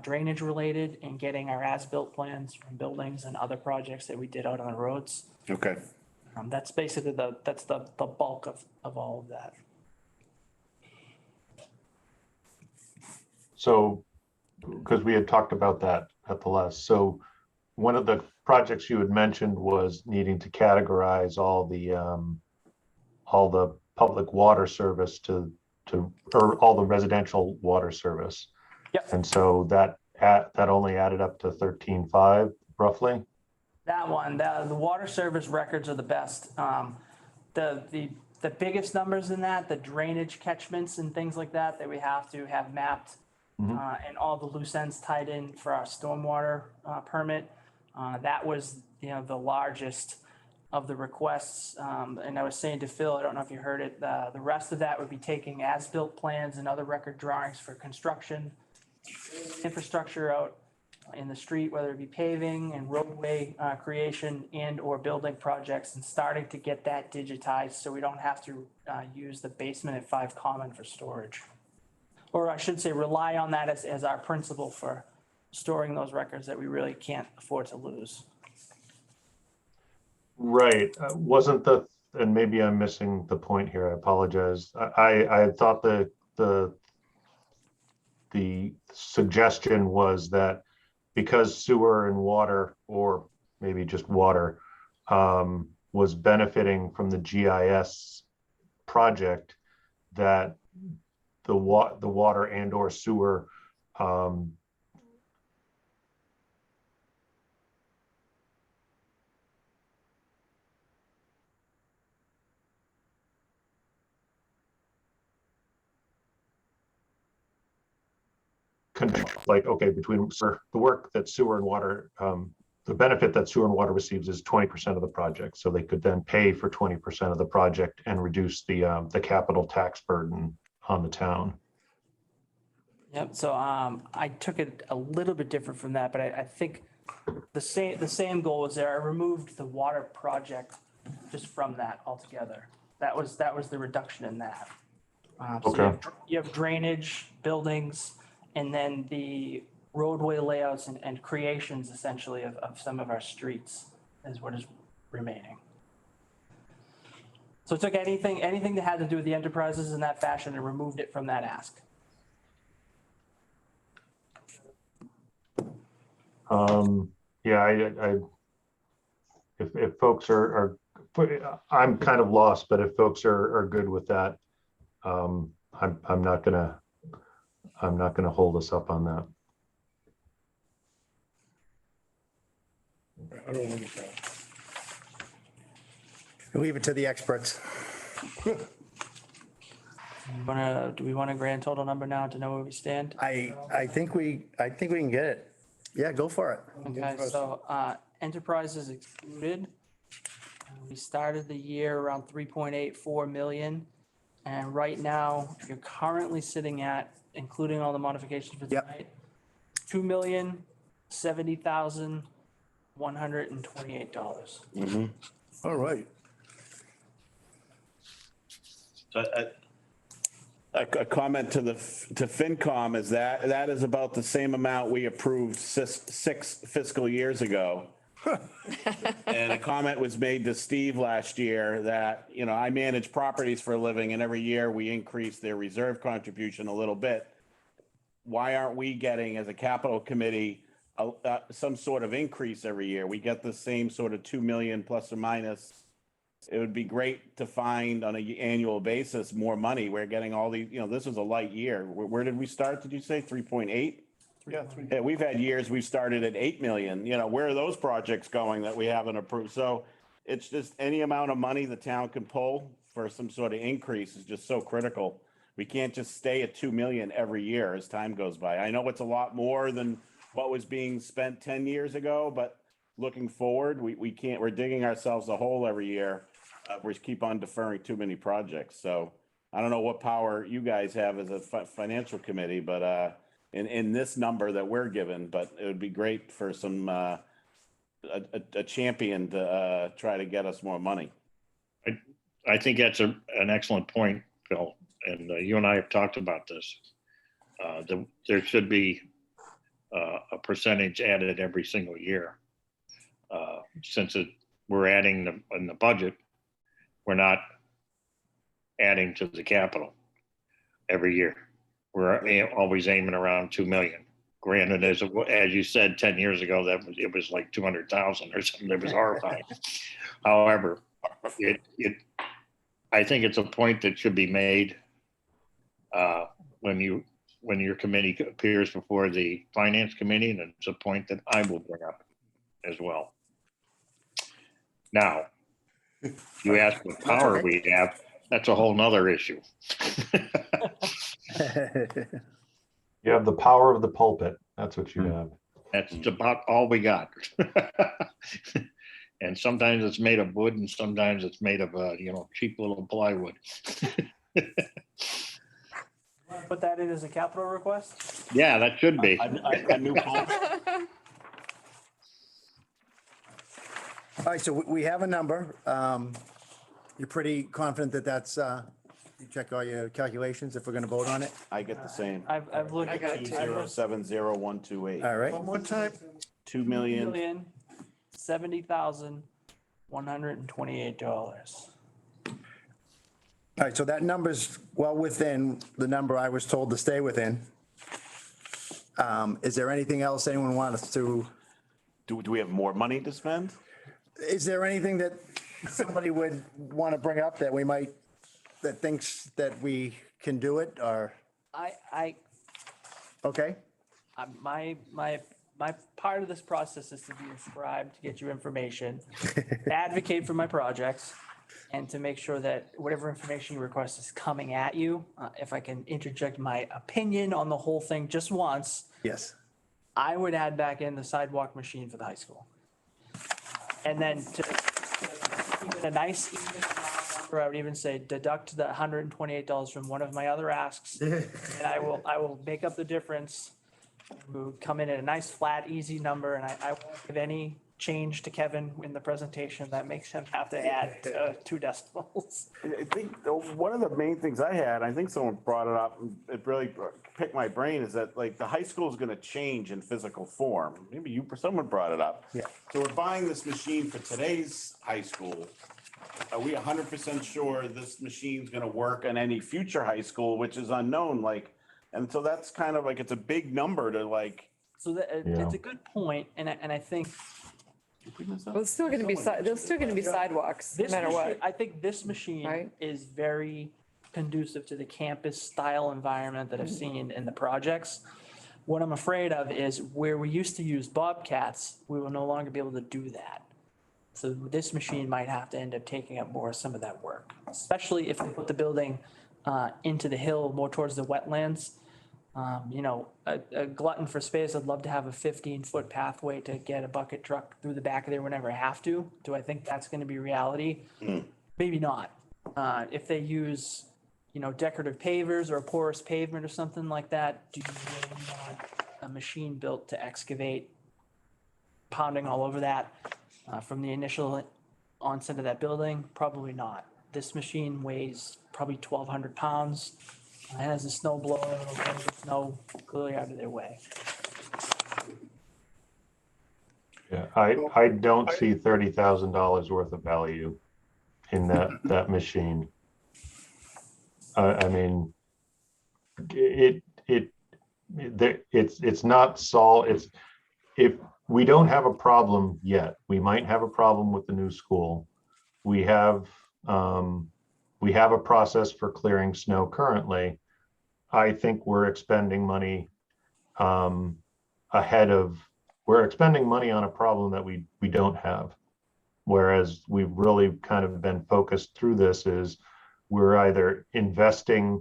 S3: drainage related and getting our as-built plans from buildings and other projects that we did out on the roads.
S1: Okay.
S3: That's basically the bulk of all of that.
S7: So, because we had talked about that at the last, so one of the projects you had mentioned was needing to categorize all the public water service or all the residential water service.
S3: Yep.
S7: And so that only added up to 13.5 roughly.
S3: That one, the water service records are the best. The biggest numbers in that, the drainage catchments and things like that we have to have mapped, and all the loose ends tied in for our stormwater permit. That was, the largest of the requests. And I was saying to Phil, I don't know if you heard it, the rest of that would be taking as-built plans and other record drawings for construction, infrastructure out in the street, whether it be paving and roadway creation and or building projects, and starting to get that digitized so we don't have to use the basement at 5 Common for storage. Or I should say rely on that as our principle for storing those records that we really can't afford to lose.
S7: Right. And maybe I'm missing the point here. I apologize. I thought the suggestion was that because sewer and water, or maybe just water, was benefiting from the GIS project, that the water and or sewer between the work that sewer and water, the benefit that sewer and water receives is 20% of the project. So they could then pay for 20% of the project and reduce the capital tax burden on the town.
S3: Yep. So I took it a little bit different from that, but I think the same goal was there. I removed the water project just from that altogether. That was the reduction in that. So
S7: Okay.
S3: you have drainage, buildings, and then the roadway layouts and creations essentially of some of our streets is what is remaining. So it took anything that had to do with the enterprises in that fashion and removed it from that ask.
S7: Yeah, if folks are, I'm kind of lost, but if folks are good with that, I'm not gonna hold us up on that.
S2: I don't understand.
S5: Leave it to the experts.
S3: Do we want a grand total number now to know where we stand?
S5: I think we can get it. Yeah, go for it.
S3: Okay, so enterprises excluded. We started the year around 3.84 million. And right now, you're currently sitting at, including all the modifications for
S5: Yep.
S3: tonight, $2,070,128.
S2: All right.
S1: A comment to FinCom is that is about the same amount we approved six fiscal years ago. And a comment was made to Steve last year that, you know, I manage properties for a living and every year we increase their reserve contribution a little bit. Why aren't we getting, as a capital committee, some sort of increase every year? We get the same sort of 2 million plus or minus. It would be great to find on an annual basis more money. We're getting all these, you know, this was a light year. Where did we start? Did you say 3.8?
S2: Yeah,
S1: Yeah, we've had years we've started at 8 million. You know, where are those projects going that we haven't approved? So it's just any amount of money the town can pull for some sort of increase is just so critical. We can't just stay at 2 million every year as time goes by. I know it's a lot more than what was being spent 10 years ago, but looking forward, we can't, we're digging ourselves a hole every year. We keep on deferring too many projects. So I don't know what power you guys have as a financial committee, but in this number that we're given, but it would be great for some a champion to try to get us more money.
S10: I think that's an excellent point, Phil, and you and I have talked about this. There should be a percentage added every single year. Since we're adding in the budget, we're not adding to the capital every year. We're always aiming around 2 million. Granted, as you said, 10 years ago, it was like 200,000 or something. It was horrifying. However, I think it's a point that should be made when your committee appears before the finance committee, and it's a point that I will bring up as well. Now, you ask what power we have, that's a whole nother issue.
S7: You have the power of the pulpit. That's what you have.
S10: That's about all we got. And sometimes it's made of wood and sometimes it's made of, cheap little plywood.
S3: Put that in as a capital request?
S10: Yeah, that should be.
S1: A new pulpit.
S5: All right, so we have a number. You're pretty confident that that's, you check all your calculations if we're gonna vote on it?
S1: I get the same.
S3: I've looked at it.
S1: 2070128.
S5: All right.
S12: One more time.
S3: 2,070,128.
S5: All right, so that number's well within the number I was told to stay within. Is there anything else anyone wants us to,
S1: Do we have more money to spend?
S5: is there anything that somebody would want to bring up that we might, that thinks that we can do it or, okay?
S3: My part of this process is to be your scribe, to get you information, advocate for my projects, and to make sure that whatever information you request is coming at you. If I can interject my opinion on the whole thing just once,
S5: Yes.
S3: I would add back in the sidewalk machine for the high school. And then to keep it a nice even number, I would even say deduct the $128 from one of my other asks. And I will make up the difference. We'll come in at a nice, flat, easy number, and I won't give any change to Kevin in the presentation that makes him have to add 2 decibels.
S1: I think one of the main things I had, I think someone brought it up, and it really picked my brain, is that like the high school is gonna change in physical form. Maybe someone brought it up.
S5: Yeah.
S1: So we're buying this machine for today's high school. Are we 100% sure this machine's gonna work in any future high school, which is unknown, like, and so that's kind of like, it's a big number to like.
S3: So that,
S7: Yeah.
S3: it's a good point, and I think
S8: Well, it's still going to be, there's still going to be sidewalks, no
S3: this
S8: matter
S3: machine,
S8: what.
S3: I think this machine
S8: Right.
S3: is very conducive to the campus style environment that I've seen in the projects. What I'm afraid of is where we used to use Bobcats, we will no longer be able to do that. So this machine might have to end up taking up more of some of that work, especially if we put the building into the hill more towards the wetlands. You know, a glutton for space, I'd love to have a 15-foot pathway to get a bucket truck through the back of there whenever I have to. Do I think that's going to be reality? Maybe not. If they use, you know, decorative pavers or a porous pavement or something like that, do you really want a machine built to excavate, pounding all over that from the initial onset of that building? Probably not. This machine weighs probably 1,200 pounds. It has a snow blower, it'll bring the snow clearly out of their way.
S7: Yeah, I don't see $30,000 worth of value in that machine. I mean, it's not it's, if we don't have a problem yet, we might have a problem with the new school. We have a process for clearing snow currently. I think we're expending money we're expending money on a problem that we don't have. Whereas we've really kind of been focused through this is we're either investing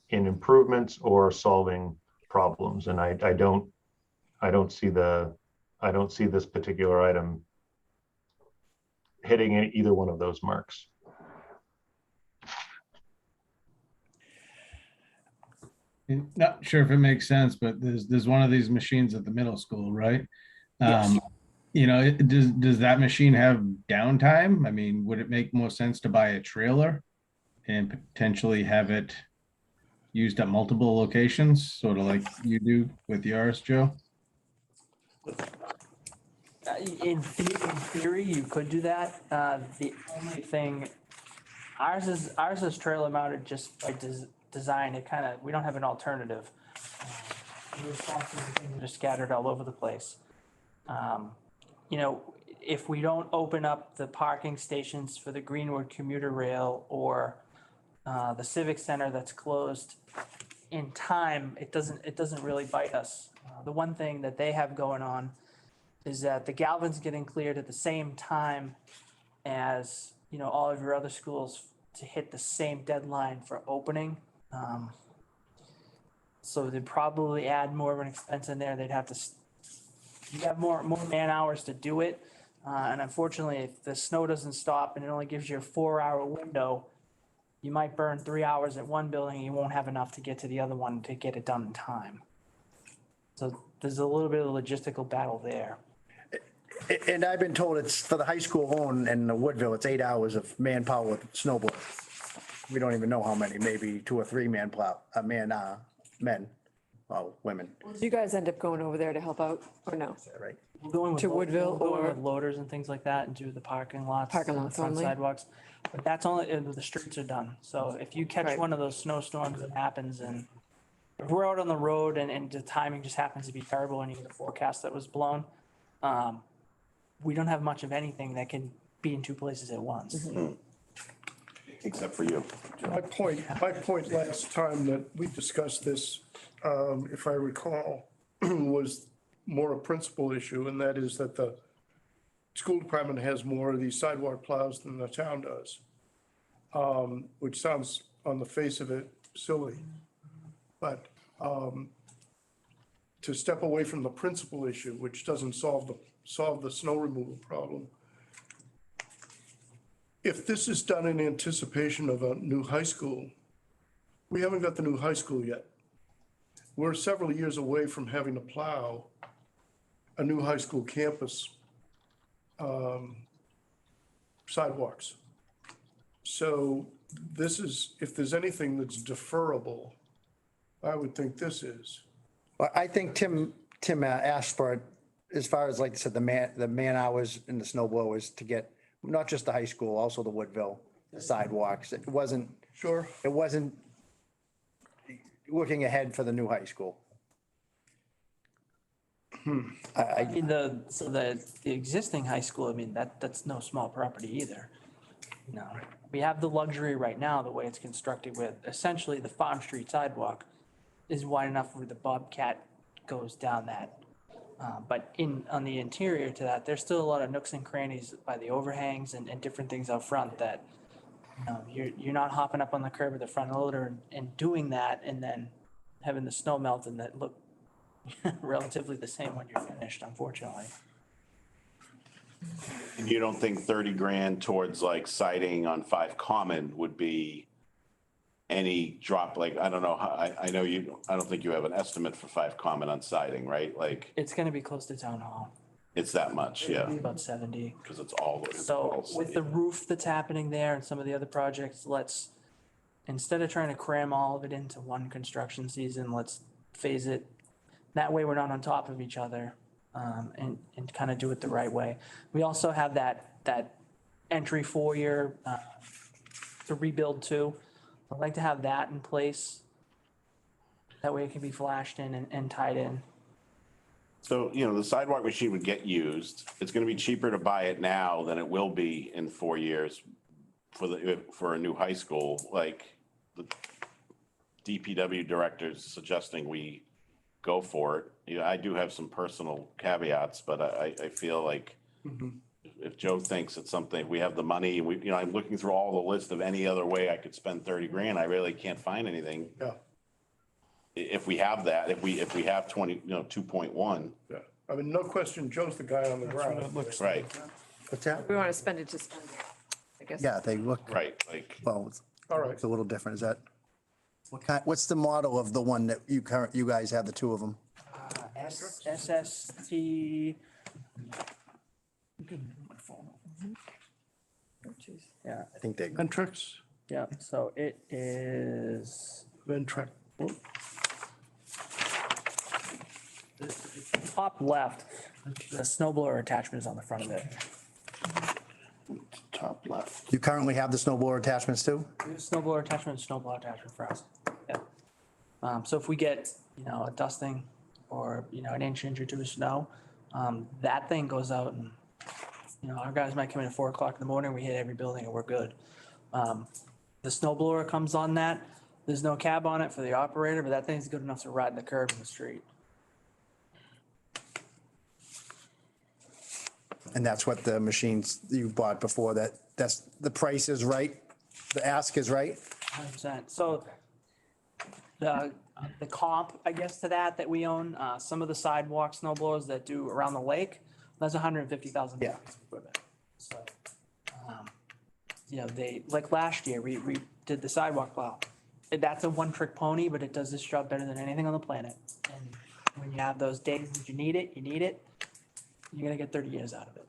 S7: in improvements or solving problems. And I don't see this particular item hitting either one of those marks.
S13: Not sure if it makes sense, but there's one of these machines at the middle school, right?
S3: Yes.
S13: You know, does that machine have downtime? I mean, would it make more sense to buy a trailer and potentially have it used at multiple locations, sort of like you do with yours, Joe?
S3: In theory, you could do that. The only thing, ours is trailer mounted just by design. It kind of, we don't have an alternative. The responses are scattered all over the place. You know, if we don't open up the parking stations for the Greenwood commuter rail or the Civic Center that's closed in time, it doesn't really bite us. The one thing that they have going on is that the Galvin's getting cleared at the same time as, you know, all of your other schools to hit the same deadline for opening. So they'd probably add more of an expense in there. They'd have to, you have more man hours to do it. And unfortunately, if the snow doesn't stop and it only gives you a 4-hour window, you might burn 3 hours at one building. You won't have enough to get to the other one to get it done in time. So there's a little bit of a logistical battle there.
S5: And I've been told it's for the high school alone in Woodville, it's 8 hours of manpower with snowboard. We don't even know how many, maybe 2 or 3 men, women.
S8: Do you guys end up going over there to help out or no?
S5: Is that right?
S3: We're going with
S8: To Woodville
S3: we're going
S8: or-
S3: with loaders and things like that and do the parking lots.
S8: Parking lots
S3: front
S8: only?
S3: Sidewalks. But that's only, the streets are done. So if you catch
S8: Right.
S3: one of those snowstorms that happens and if we're out on the road and the timing just happens to be terrible and you get a forecast that was blown, we don't have much of anything that can be in 2 places at once.
S1: Except for you.
S2: My point last time that we discussed this, if I recall, was more a principal issue, and that is that the school department has more of these sidewalk plows than the town does, which sounds on the face of it silly. But to step away from the principal issue, which doesn't solve the snow removal problem, if this is done in anticipation of a new high school, we haven't got the new high school yet. We're several years away from having to plow a new high school campus sidewalks. So this is, if there's anything that's deferrable, I would think this is.
S5: Well, I think Tim asked for, it as far as, like I said, the man hours and the snow blowers to get, not just the high school, also the Woodville, the sidewalks. It wasn't looking ahead for the new high school.
S3: I mean, the existing high school, I mean, that's no small property either. No, we have the luxury right now, the way it's constructed with essentially the Farm Street sidewalk is wide enough where the Bobcat goes down that. But on the interior to that, there's still a lot of nooks and crannies by the overhangs and different things out front that, you're not hopping up on the curb with the front loader and doing that and then having the snow melt and that look relatively the same when you're finished, unfortunately.
S1: You don't think 30 grand towards like siding on 5 Common would be any drop? Like, I don't know, I know I don't think you have an estimate for 5 Common on siding, right? Like,
S3: It's gonna be close to town hall.
S1: it's that much, yeah,
S3: About 70.
S1: because it's all.
S3: So with the roof that's happening there and some of the other projects, let's, instead of trying to cram all of it into one construction season, let's phase it. That way we're not on top of each other, and kind of do it the right way. We also have that entry foyer to rebuild too. I'd like to have that in place. That way it can be flashed in and tied in.
S1: So, the sidewalk machine would get used. It's going to be cheaper to buy it now than it will be in 4 years for a new high school. Like the DPW director's suggesting we go for it. I do have some personal caveats, but I feel like if Joe thinks it's something, we have the money, I'm looking through all the list of any other way I could spend 30 grand. I really can't find anything.
S2: Yeah.
S1: If we have that, if we have 2.1.
S2: Yeah. I mean, no question, Joe's the guy on the ground.
S1: Right,
S5: What's that?
S8: We want to spend it to spend it, I guess.
S5: Yeah, they look,
S1: right. Like,
S5: well,
S2: All right.
S5: it's a little different. Is that, what's the model of the one that you guys have, the two of them?
S3: SST. Yeah,
S5: I think they,
S2: Ventrix,
S3: yeah, so it is.
S2: Ventrac.
S3: Top left, the snow blower attachment is on the front of it.
S2: Top left.
S5: you currently have the snow blower attachments too?
S3: Snow blower attachment, snow blower attachment for us. Yeah. So if we get, a dusting or, an inch or two of snow, that thing goes out and, our guys might come in at 4 o'clock in the morning, we hit every building and we're good. The snow blower comes on that. There's no cab on it for the operator, but that thing's good enough to ride the curb in the street.
S5: And that's what the machines you bought before, that's, the price is right, the ask is right?
S3: 100%. So the comp, I guess, to that we own, some of the sidewalk snow blowers that do around the lake, that's $150,000.
S5: Yeah.
S3: So, they, like last year, we did the sidewalk plow. That's a one-trick pony, but it does this job better than anything on the planet. And when you have those days that you need it, you're gonna get 30 years out of it.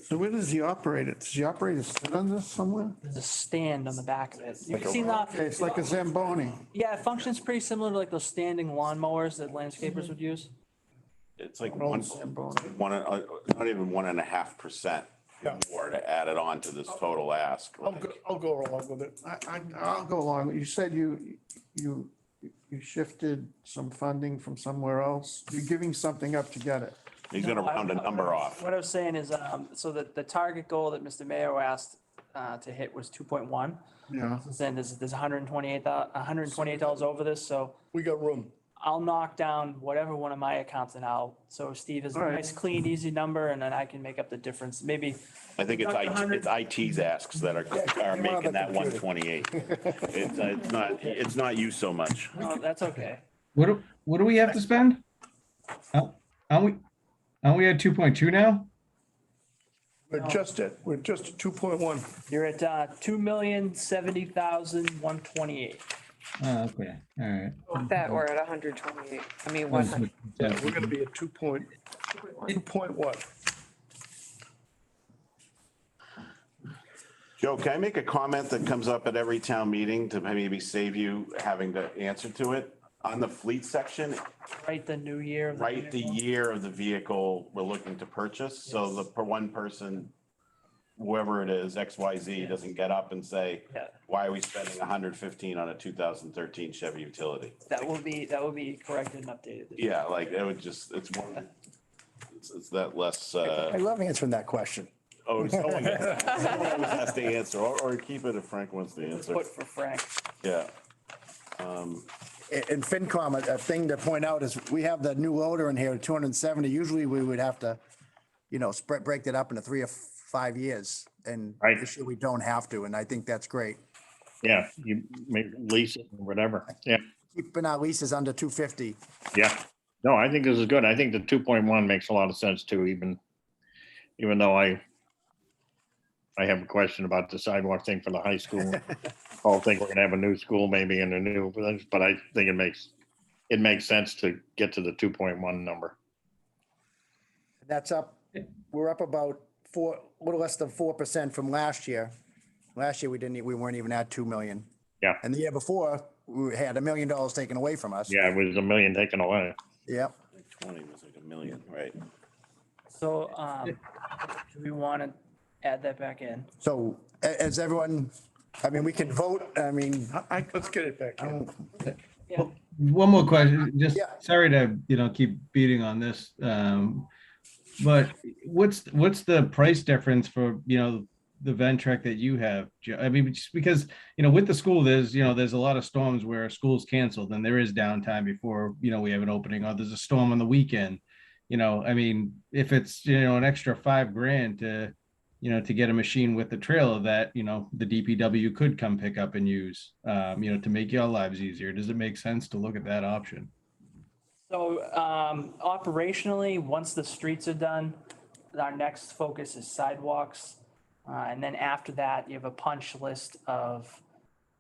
S12: So where does he operate it? Does the operator sit on this somewhere?
S3: There's a stand on the back of it. You've
S5: Like a-
S3: seen
S12: Okay, it's like a Zamboni.
S3: yeah, it functions pretty similar to like those standing lawnmowers that landscapers would use.
S1: it's like
S12: Oh,
S1: one,
S12: Zamboni.
S1: not even 1.5%
S2: Yeah.
S1: more to add it on to this total ask.
S2: I'll go along with it.
S12: I'll go along. You said you shifted some funding from somewhere else. You're giving something up to get it.
S1: He's gonna round a number off.
S3: What I was saying is, so the target goal that Mr. Mayo asked to hit was 2.1.
S12: Yeah.
S3: Then there's $128 over this, so
S2: We got room.
S3: I'll knock down whatever one of my accounts and so Steve has a
S12: All right.
S3: nice, clean, easy number, and then I can make up the difference. Maybe,
S1: I think it's IT's asks that are making that
S2: computer.
S1: 128. It's not you so much.
S3: oh, that's okay.
S13: What do we have to spend? Aren't we at 2.2 now?
S2: We're just at 2.1.
S3: You're at $2,070,128.
S13: Okay, all right.
S8: That we're at 128. I mean, 100.
S2: Yeah, we're gonna be at 2.1.
S1: Joe, can I make a comment that comes up at every town meeting to maybe save you having to answer to it? On the fleet section,
S3: Right, the new year. of the
S1: write the
S3: vehicle.
S1: year of the vehicle we're looking to purchase, so the per one person, whoever it is, XYZ, doesn't get up and say,
S3: Yeah,
S1: why are we spending 115 on a 2013 Chevy utility?
S3: that will be corrected and updated. this year.
S1: Yeah, like it would just, it's one, it's that less,
S5: I love answering that question.
S1: oh, someone always has to answer, or keep it if Frank wants to answer.
S3: Put for Frank.
S1: Yeah.
S5: In FinCom, a thing to point out is we have the new loader in here, 270. Usually we would have to, break that up into 3 or 5 years. And
S10: Right.
S5: this year we don't have to, and I think that's great.
S10: Yeah, you make lease it or whatever. Yeah,
S5: Keeping our leases under 250.
S10: yeah. No, I think this is good. I think the 2.1 makes a lot of sense too, even though I have a question about the sidewalk thing for the high school. I think we're gonna have a new school maybe in a new, but I think it makes sense to get to the 2.1 number.
S5: That's up, we're up about a little less than 4% from last year. Last year, we weren't even at 2 million.
S10: Yeah.
S5: And the year before, we had $1 million taken away from us.
S10: Yeah, it was $1 million taken away.
S5: Yep.
S1: 20 was like $1 million, right?
S3: So, do we want to add that back in?
S5: So as everyone, we can vote,
S2: Let's get it back in.
S3: Yeah.
S13: One more question, just
S5: Yeah.
S13: sorry to, keep beating on this. But what's the price difference for, the Ventrac that you have? Just because, with the school, there's a lot of storms where school's canceled and there is downtime before, we have an opening, or there's a storm on the weekend. If it's, an extra $5,000 to get a machine with the trailer that, the DPW could come pick up and use, to make your lives easier, does it make sense to look at that option?
S3: So, operationally, once the streets are done, our next focus is sidewalks. And then after that, you have a punch list of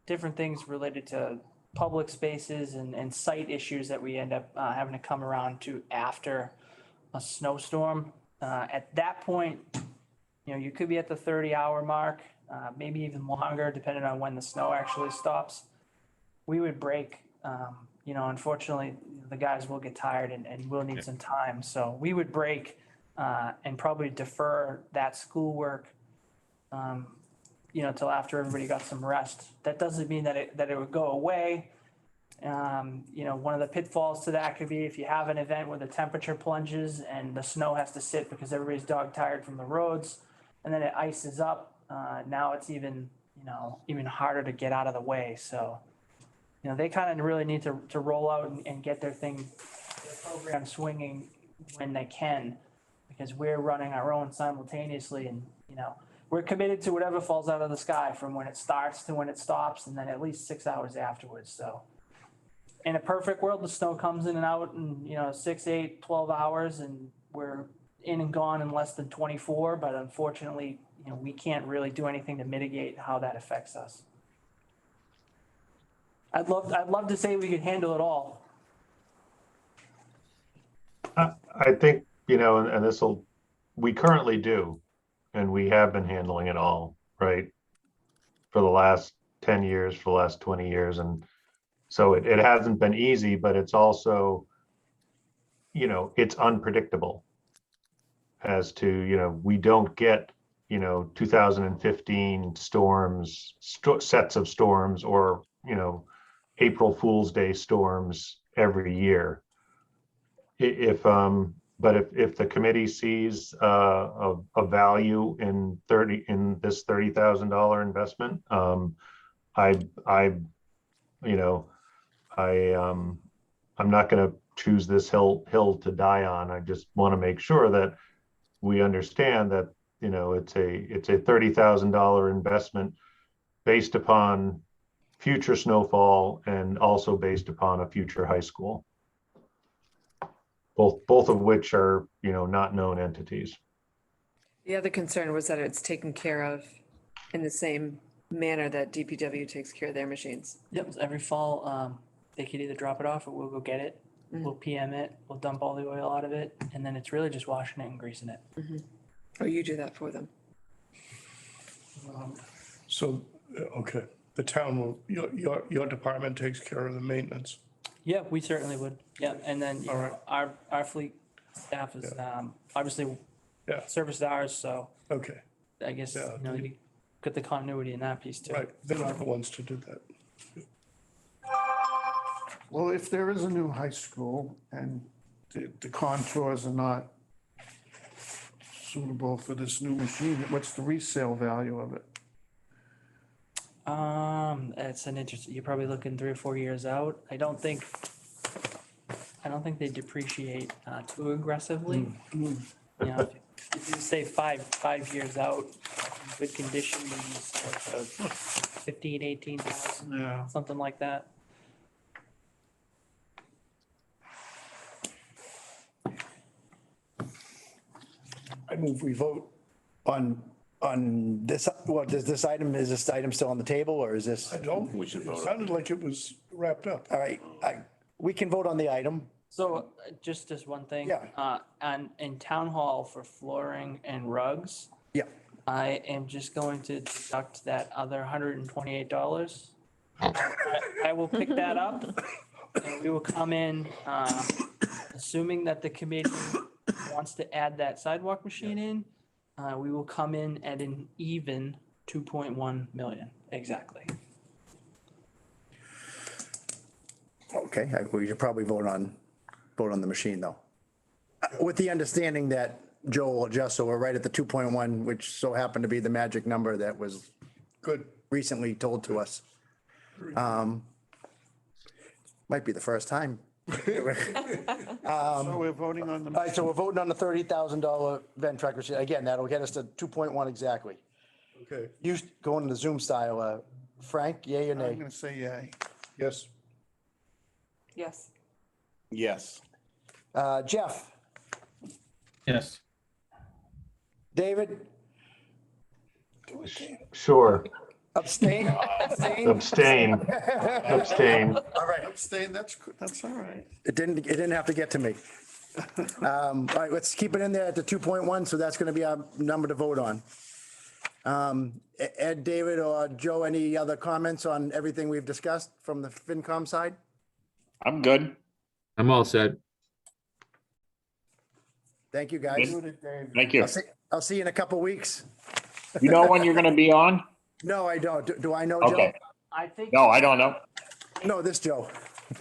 S3: different things related to public spaces and site issues that we end up having to come around to after a snowstorm. At that point, you could be at the 30-hour mark, maybe even longer, depending on when the snow actually stops. We would break, unfortunately, the guys will get tired and will need some time. So we would break and probably defer that schoolwork, till after everybody got some rest. That doesn't mean that it would go away. One of the pitfalls to that could be if you have an event where the temperature plunges and the snow has to sit because everybody's dog tired from the roads, and then it ices up. Now it's even harder to get out of the way. So, they kind of really need to roll out and get their program swinging when they can, because we're running our own simultaneously, and we're committed to whatever falls out of the sky from when it starts to when it stops, and then at least 6 hours afterwards. So in a perfect world, the snow comes in and out in 6, 8, 12 hours, and we're in and gone in less than 24. But unfortunately, we can't really do anything to mitigate how that affects us. I'd love to say we could handle it all.
S7: I think, and we currently do, and we have been handling it all, right? For the last 10 years, for the last 20 years. And so it hasn't been easy, but it's also, it's unpredictable as to, we don't get, 2015 storms, sets of storms, or, April Fool's Day storms every year. If the committee sees a value in this $30,000 investment, I'm not going to choose this hill to die on. I just want to make sure that we understand that it's a $30,000 investment based upon future snowfall and also based upon a future high school. Both of which are, not known entities.
S8: The other concern was that it's taken care of in the same manner that DPW takes care of their machines.
S3: Yep, so every fall, they could either drop it off or we'll go get it. We'll PM it, we'll dump all the oil out of it, and then it's really just washing it and greasing it.
S8: Or you do that for them.
S2: So, okay, the town will, your department takes care of the maintenance.
S3: Yeah, we certainly would. Yeah, and then you
S2: All
S3: know,
S2: right.
S3: our fleet staff is obviously
S2: Yeah.
S3: serviced ours, so
S2: Okay,
S3: I guess,
S2: Yeah.
S3: you know, you get the continuity in that piece too.
S2: right, they're not the ones to do that.
S12: Well, if there is a new high school and the contours are not suitable for this new machine, what's the resale value of it?
S3: It's an interesting, you're probably looking 3 or 4 years out. I don't think they depreciate too aggressively. You know, if you say five years out, good condition, maybe 15, 18,000,
S12: Yeah.
S3: something like that.
S5: I move we vote on this, what, is this item still on the table or is this?
S2: I don't, it sounded like it was wrapped up.
S5: All right, we can vote on the item.
S3: So just one thing.
S5: Yeah.
S3: In town hall for flooring and rugs,
S5: Yeah.
S3: I am just going to deduct that other $128. I will pick that up and we will come in, assuming that the committee wants to add that sidewalk machine in, we will come in at an even 2.1 million, exactly.
S5: Okay, we should probably vote on the machine though. With the understanding that Joe will adjust, so we're right at the 2.1, which so happened to be the magic number that was
S2: Good.
S5: recently told to us. Might be the first time.
S12: So we're voting on the.
S5: All right, so we're voting on the $30,000 vent track machine. Again, that'll get us to 2.1 exactly.
S2: Okay,
S5: You going to the Zoom style, Frank, yay or
S12: I'm
S5: nay?
S12: gonna say yay.
S2: yes,
S8: Yes.
S1: Yes.
S5: Jeff,
S13: Yes.
S5: David,
S7: Sure.
S5: abstain?
S7: Abstain. Abstain.
S5: All right,
S12: Abstain, that's all right.
S5: it didn't have to get to me. All right, let's keep it in there at the 2.1, so that's gonna be our number to vote on. Ed, David, or Joe, any other comments on everything we've discussed from the FinCom side?
S10: I'm good.
S11: I'm all set.
S5: Thank you, guys.
S10: Thank you.
S5: I'll see you in a couple weeks.
S10: You know when you're going to be on?
S5: No, I don't. Do I know, Joe?
S10: Okay.
S3: I think
S10: No, I don't know.
S5: No, this Joe.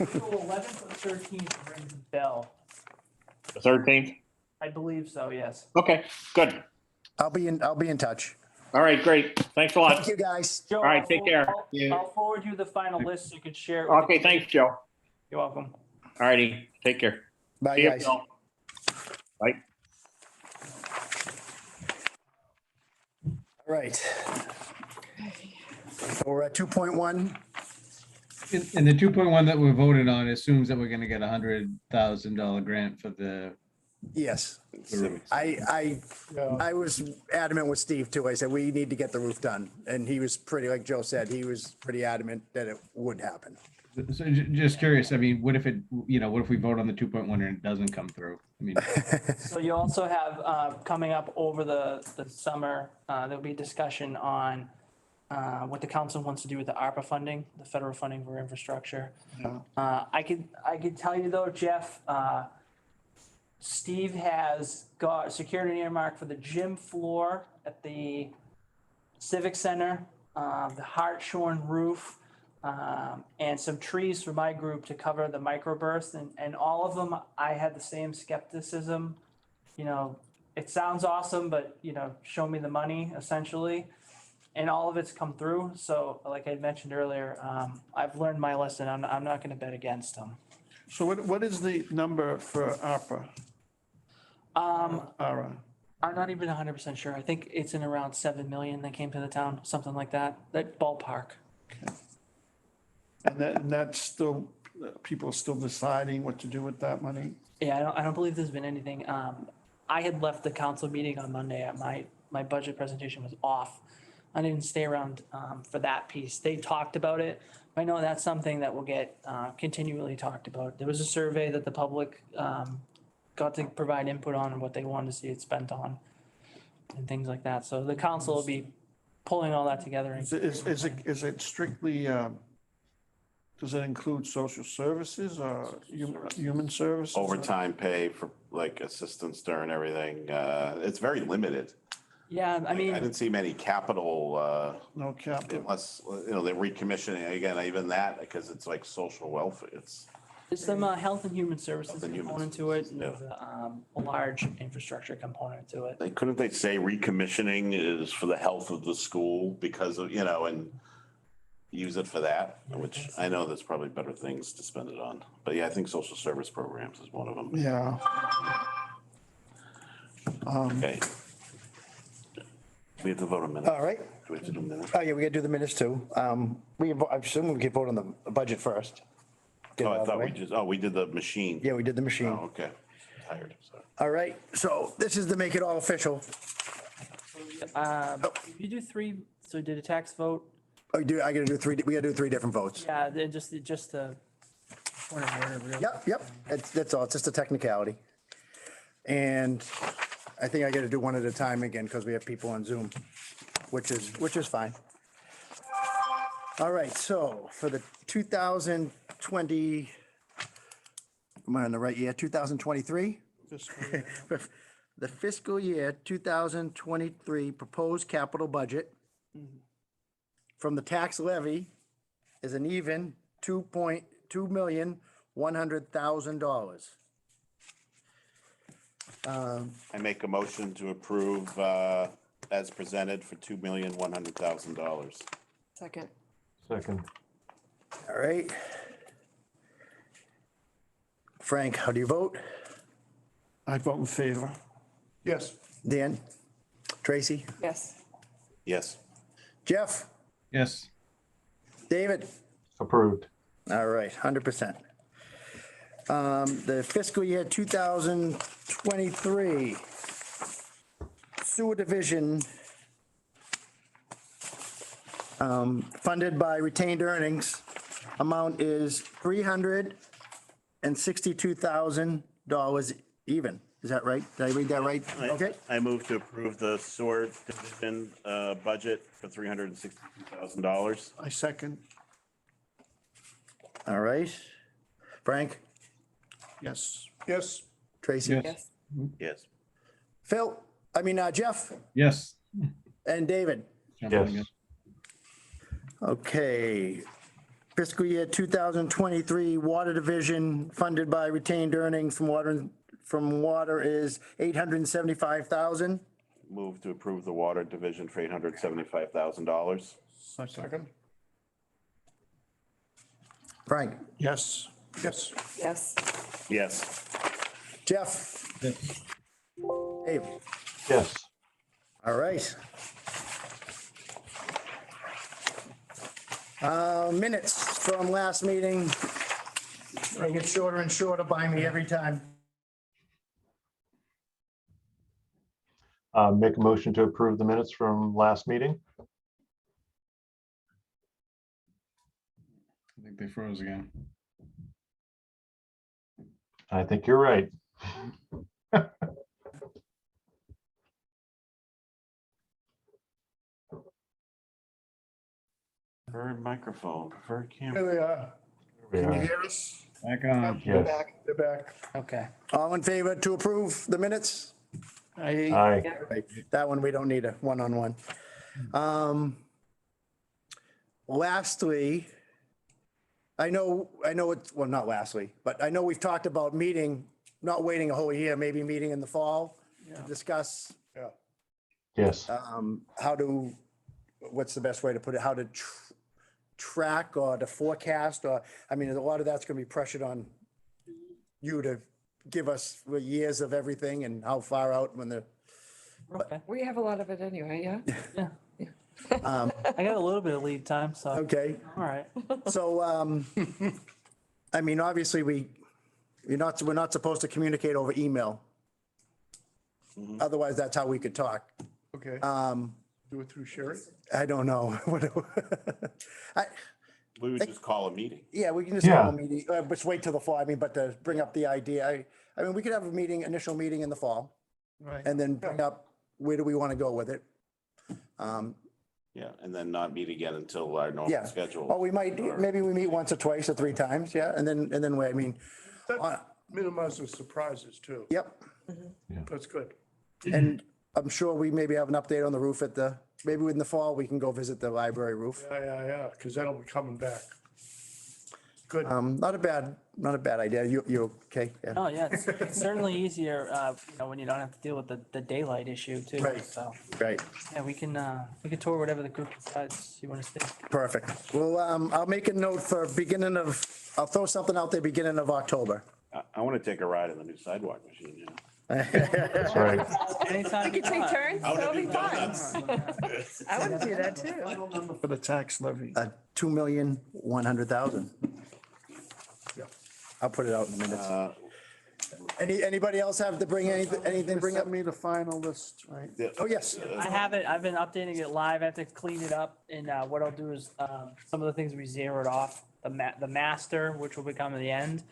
S3: April 11th or 13th rings a bell.
S10: The 13th?
S3: I believe so, yes.
S10: Okay, good.
S5: I'll be in touch.
S10: All right, great. Thanks a lot.
S5: Thank you, guys.
S3: Joe,
S10: All right,
S3: I'll
S10: take care.
S3: I'll forward you the final list so you can share it. with the
S10: Okay,
S3: committee.
S10: thanks, Joe.
S3: You're welcome.
S10: All righty, take care.
S5: Bye,
S10: See you,
S5: guys.
S10: Bill. Bye.
S5: All right. So we're at 2.1.
S13: And the 2.1 that we voted on assumes that we're gonna get $100,000 grant for the
S5: Yes.
S13: roof.
S5: I was adamant with Steve too. I said, we need to get the roof done. And he was pretty, like Joe said, he was pretty adamant that it would happen.
S13: So just curious, I mean, what if it, what if we vote on the 2.1 and it doesn't come through? I mean,
S3: So you also have, coming up over the summer, there'll be discussion on what the council wants to do with the ARPA funding, the federal funding for infrastructure. I could tell you though, Jeff, Steve has got secured an earmark for the gym floor at the Civic Center, the Hartshorn roof, and some trees for my group to cover the microburst. And all of them, I had the same skepticism. It sounds awesome, but, show me the money essentially. And all of it's come through. So like I mentioned earlier, I've learned my lesson. I'm not going to bet against them.
S12: So what is the number for ARPA? ARA?
S3: I'm not even 100% sure. I think it's in around 7 million that came to the town, something like that. That ballpark.
S12: And that's still, people are still deciding what to do with that money?
S3: Yeah, I don't believe there's been anything. I had left the council meeting on Monday. My budget presentation was off. I didn't stay around for that piece. They talked about it. I know that's something that will get continually talked about. There was a survey that the public got to provide input on and what they wanted to see it spent on and things like that. So the council will be pulling all that together. and-
S12: Is it strictly, does it include social services or human services?
S1: Overtime pay for like assistance during everything. It's very limited.
S3: Yeah, I mean.
S1: I didn't see many capital,
S12: No capital.
S1: unless, they're recommissioning, again, even that, because it's like social welfare, it's.
S3: There's some health and human services
S1: Health and human
S3: component to it, and
S1: yeah.
S3: there's a large infrastructure component to it.
S1: Couldn't they say recommissioning is for the health of the school because of, and use it for that, which I know there's probably better things to spend it on. But yeah, I think social service programs is one of them.
S12: Yeah.
S1: Okay. We have to vote a minute.
S5: All right.
S1: Do we have to do a minute?
S5: Oh, yeah, we gotta do the minutes too. I assume we could vote on the budget first. Get it
S1: Oh,
S5: out
S1: I
S5: of the
S1: thought
S5: way.
S1: we did the machine.
S5: Yeah, we did the machine.
S1: Oh, okay. Tired, sorry.
S5: All right, so this is to make it all official.
S3: You do three, so did a tax vote?
S5: Oh, I gotta do three, we gotta do three different votes.
S3: Yeah, then just a point of order, really.
S5: Yep, that's all, it's just a technicality. And I think I gotta do one at a time again, because we have people on Zoom, which is fine. All right, so for the 2020, am I on the right year, 2023? The fiscal year 2023 proposed capital budget from the tax levy is an even $2,100,000.
S1: I make a motion to approve as presented for $2,100,000.
S8: Second.
S7: Second.
S5: All right. Frank, how do you vote?
S12: I vote in favor.
S2: Yes.
S5: Dan? Tracy?
S8: Yes.
S1: Yes.
S5: Jeff?
S13: Yes.
S5: David?
S7: Approved.
S5: All right, 100%. The fiscal year 2023 sewer division funded by retained earnings amount is $362,000 even. Is that right? Did I read that right? Okay.
S1: I move to approve the sewer division budget for $362,000.
S12: I second.
S5: All right. Frank?
S12: Yes.
S2: Yes.
S5: Tracy?
S8: Yes.
S1: Yes.
S5: Phil? Jeff?
S13: Yes.
S5: And David?
S7: Yes.
S5: Okay. Fiscal year 2023 water division funded by retained earnings from water is $875,000.
S1: Move to approve the water division for $875,000.
S2: Second.
S5: Frank?
S12: Yes.
S2: Yes.
S8: Yes.
S1: Yes.
S5: Jeff?
S13: Yes.
S5: Dave?
S7: Yes.
S5: All right. Minutes from last meeting. They get shorter and shorter by me every time.
S7: Make a motion to approve the minutes from last meeting.
S13: I think they froze again.
S7: I think you're right.
S1: Preferred microphone, preferred
S2: Here
S1: camera.
S2: they are.
S7: We
S2: Can you
S7: are.
S2: hear us?
S13: Back on.
S2: They're
S7: Yes.
S2: back. They're back.
S3: Okay.
S5: All in favor to approve the minutes?
S7: Aye.
S5: That one, we don't need a one-on-one. Lastly, I know it's, well, not lastly, but I know we've talked about meeting, not waiting a whole year, maybe meeting in the fall to discuss
S2: Yeah.
S7: Yes.
S5: what's the best way to put it, how to track or to forecast, or, a lot of that's gonna be pressured on you to give us the years of everything and how far out when the,
S3: Okay.
S8: We have a lot of it anyway, yeah?
S3: Yeah. I got a little bit of lead time, so,
S5: okay.
S3: all right.
S5: So, obviously we're not supposed to communicate over email. Otherwise, that's how we could talk.
S2: Okay. Do it through Sherry?
S5: I don't know.
S1: We would just call a meeting.
S5: Yeah, we can just have
S7: Yeah.
S5: a meeting, just wait till the fall. I mean, but to bring up the idea, I mean, we could have a meeting, initial meeting in the fall
S12: Right.
S5: and then bring up, where do we want to go with it?
S1: Yeah, and then not meet again until our normal
S5: Yeah.
S1: schedule.
S5: Oh, we might, maybe we meet once or twice or 3 times, yeah, and then I mean,
S2: That minimizes surprises too.
S5: yep.
S2: That's good.
S5: And I'm sure we maybe have an update on the roof maybe in the fall, we can go visit the library roof.
S2: Yeah, because that'll be coming back. Good.
S5: Not a bad idea. You okay? Yeah.
S3: Oh, yeah, it's certainly easier, when you don't have to deal with the daylight issue too.
S5: Right.
S3: So,
S5: Right,
S3: yeah, we can tour whatever the group decides you want to stay.
S5: perfect. Well, I'll make a note for I'll throw something out there, beginning of October.
S1: I want to take a ride in the new sidewalk machine, you know?
S7: That's right.
S3: Anytime.
S8: We could take turns,
S1: I
S8: that'll
S1: want to
S8: be
S1: do
S8: fun.
S1: donuts.
S8: I would do that too.
S12: Final number for the tax levy.
S5: 2,100,000. I'll put it out in a minute. Anybody else have to bring anything, bring up?
S12: Send me the final list, right?
S5: Oh, yes.
S3: I have it, I've been updating it live, I have to clean it up, and what I'll do is, some of the things we zeroed off, the master, which will become the end.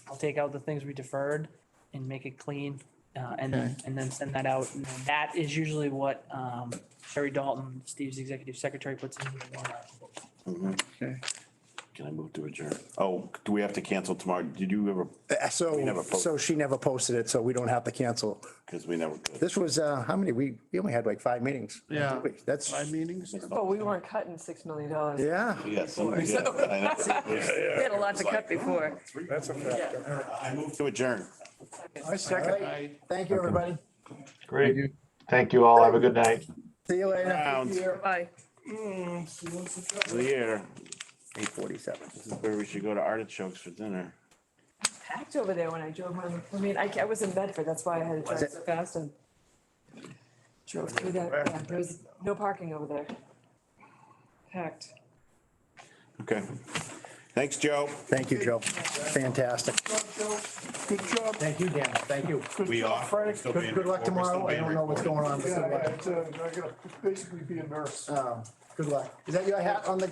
S3: I'll take out the things we deferred and make it clean, and then send that out, and then that is usually what, Sherry Dalton, Steve's executive secretary, puts in the warrant article.
S12: Okay.
S1: Can I move to adjourn? Oh, do we have to cancel tomorrow? Did you ever, We never posted.
S5: So she never posted it, so we don't have to cancel.
S1: because we never could.
S5: This was, how many? We only had like 5 meetings.
S12: Yeah.
S5: That's,
S12: 5 meetings?
S8: Oh, we weren't cutting $6 million.
S5: yeah.
S1: Yeah, somebody did. I know.
S8: We had a lot to cut before.
S2: That's a fact.
S1: I move to adjourn.
S2: I second.
S12: I-
S5: Thank you, everybody.
S7: Great. Thank you all. Have a good night.
S5: See you later.
S1: Round.
S8: Bye.
S1: Clear.
S5: 8:47.
S1: This is where we should go to Artichokes for dinner.
S8: Packed over there when I drove home. I mean, I was in Bedford, that's why I had to drive
S5: it?
S8: so fast and drove through that. Yeah, there was no parking over there. Packed.
S1: Okay. Thanks, Joe.
S5: Thank you, Joe. Fantastic.
S2: Good job.
S5: Thank you, Dan. Thank you.
S1: We off?
S2: Frank.
S1: Still being-
S5: Good luck
S1: we're
S5: tomorrow.
S1: still
S5: I
S1: being
S5: don't know what's going on.
S2: Yeah, I gotta basically be a nurse.
S5: Good luck. Is that your hat on the ground?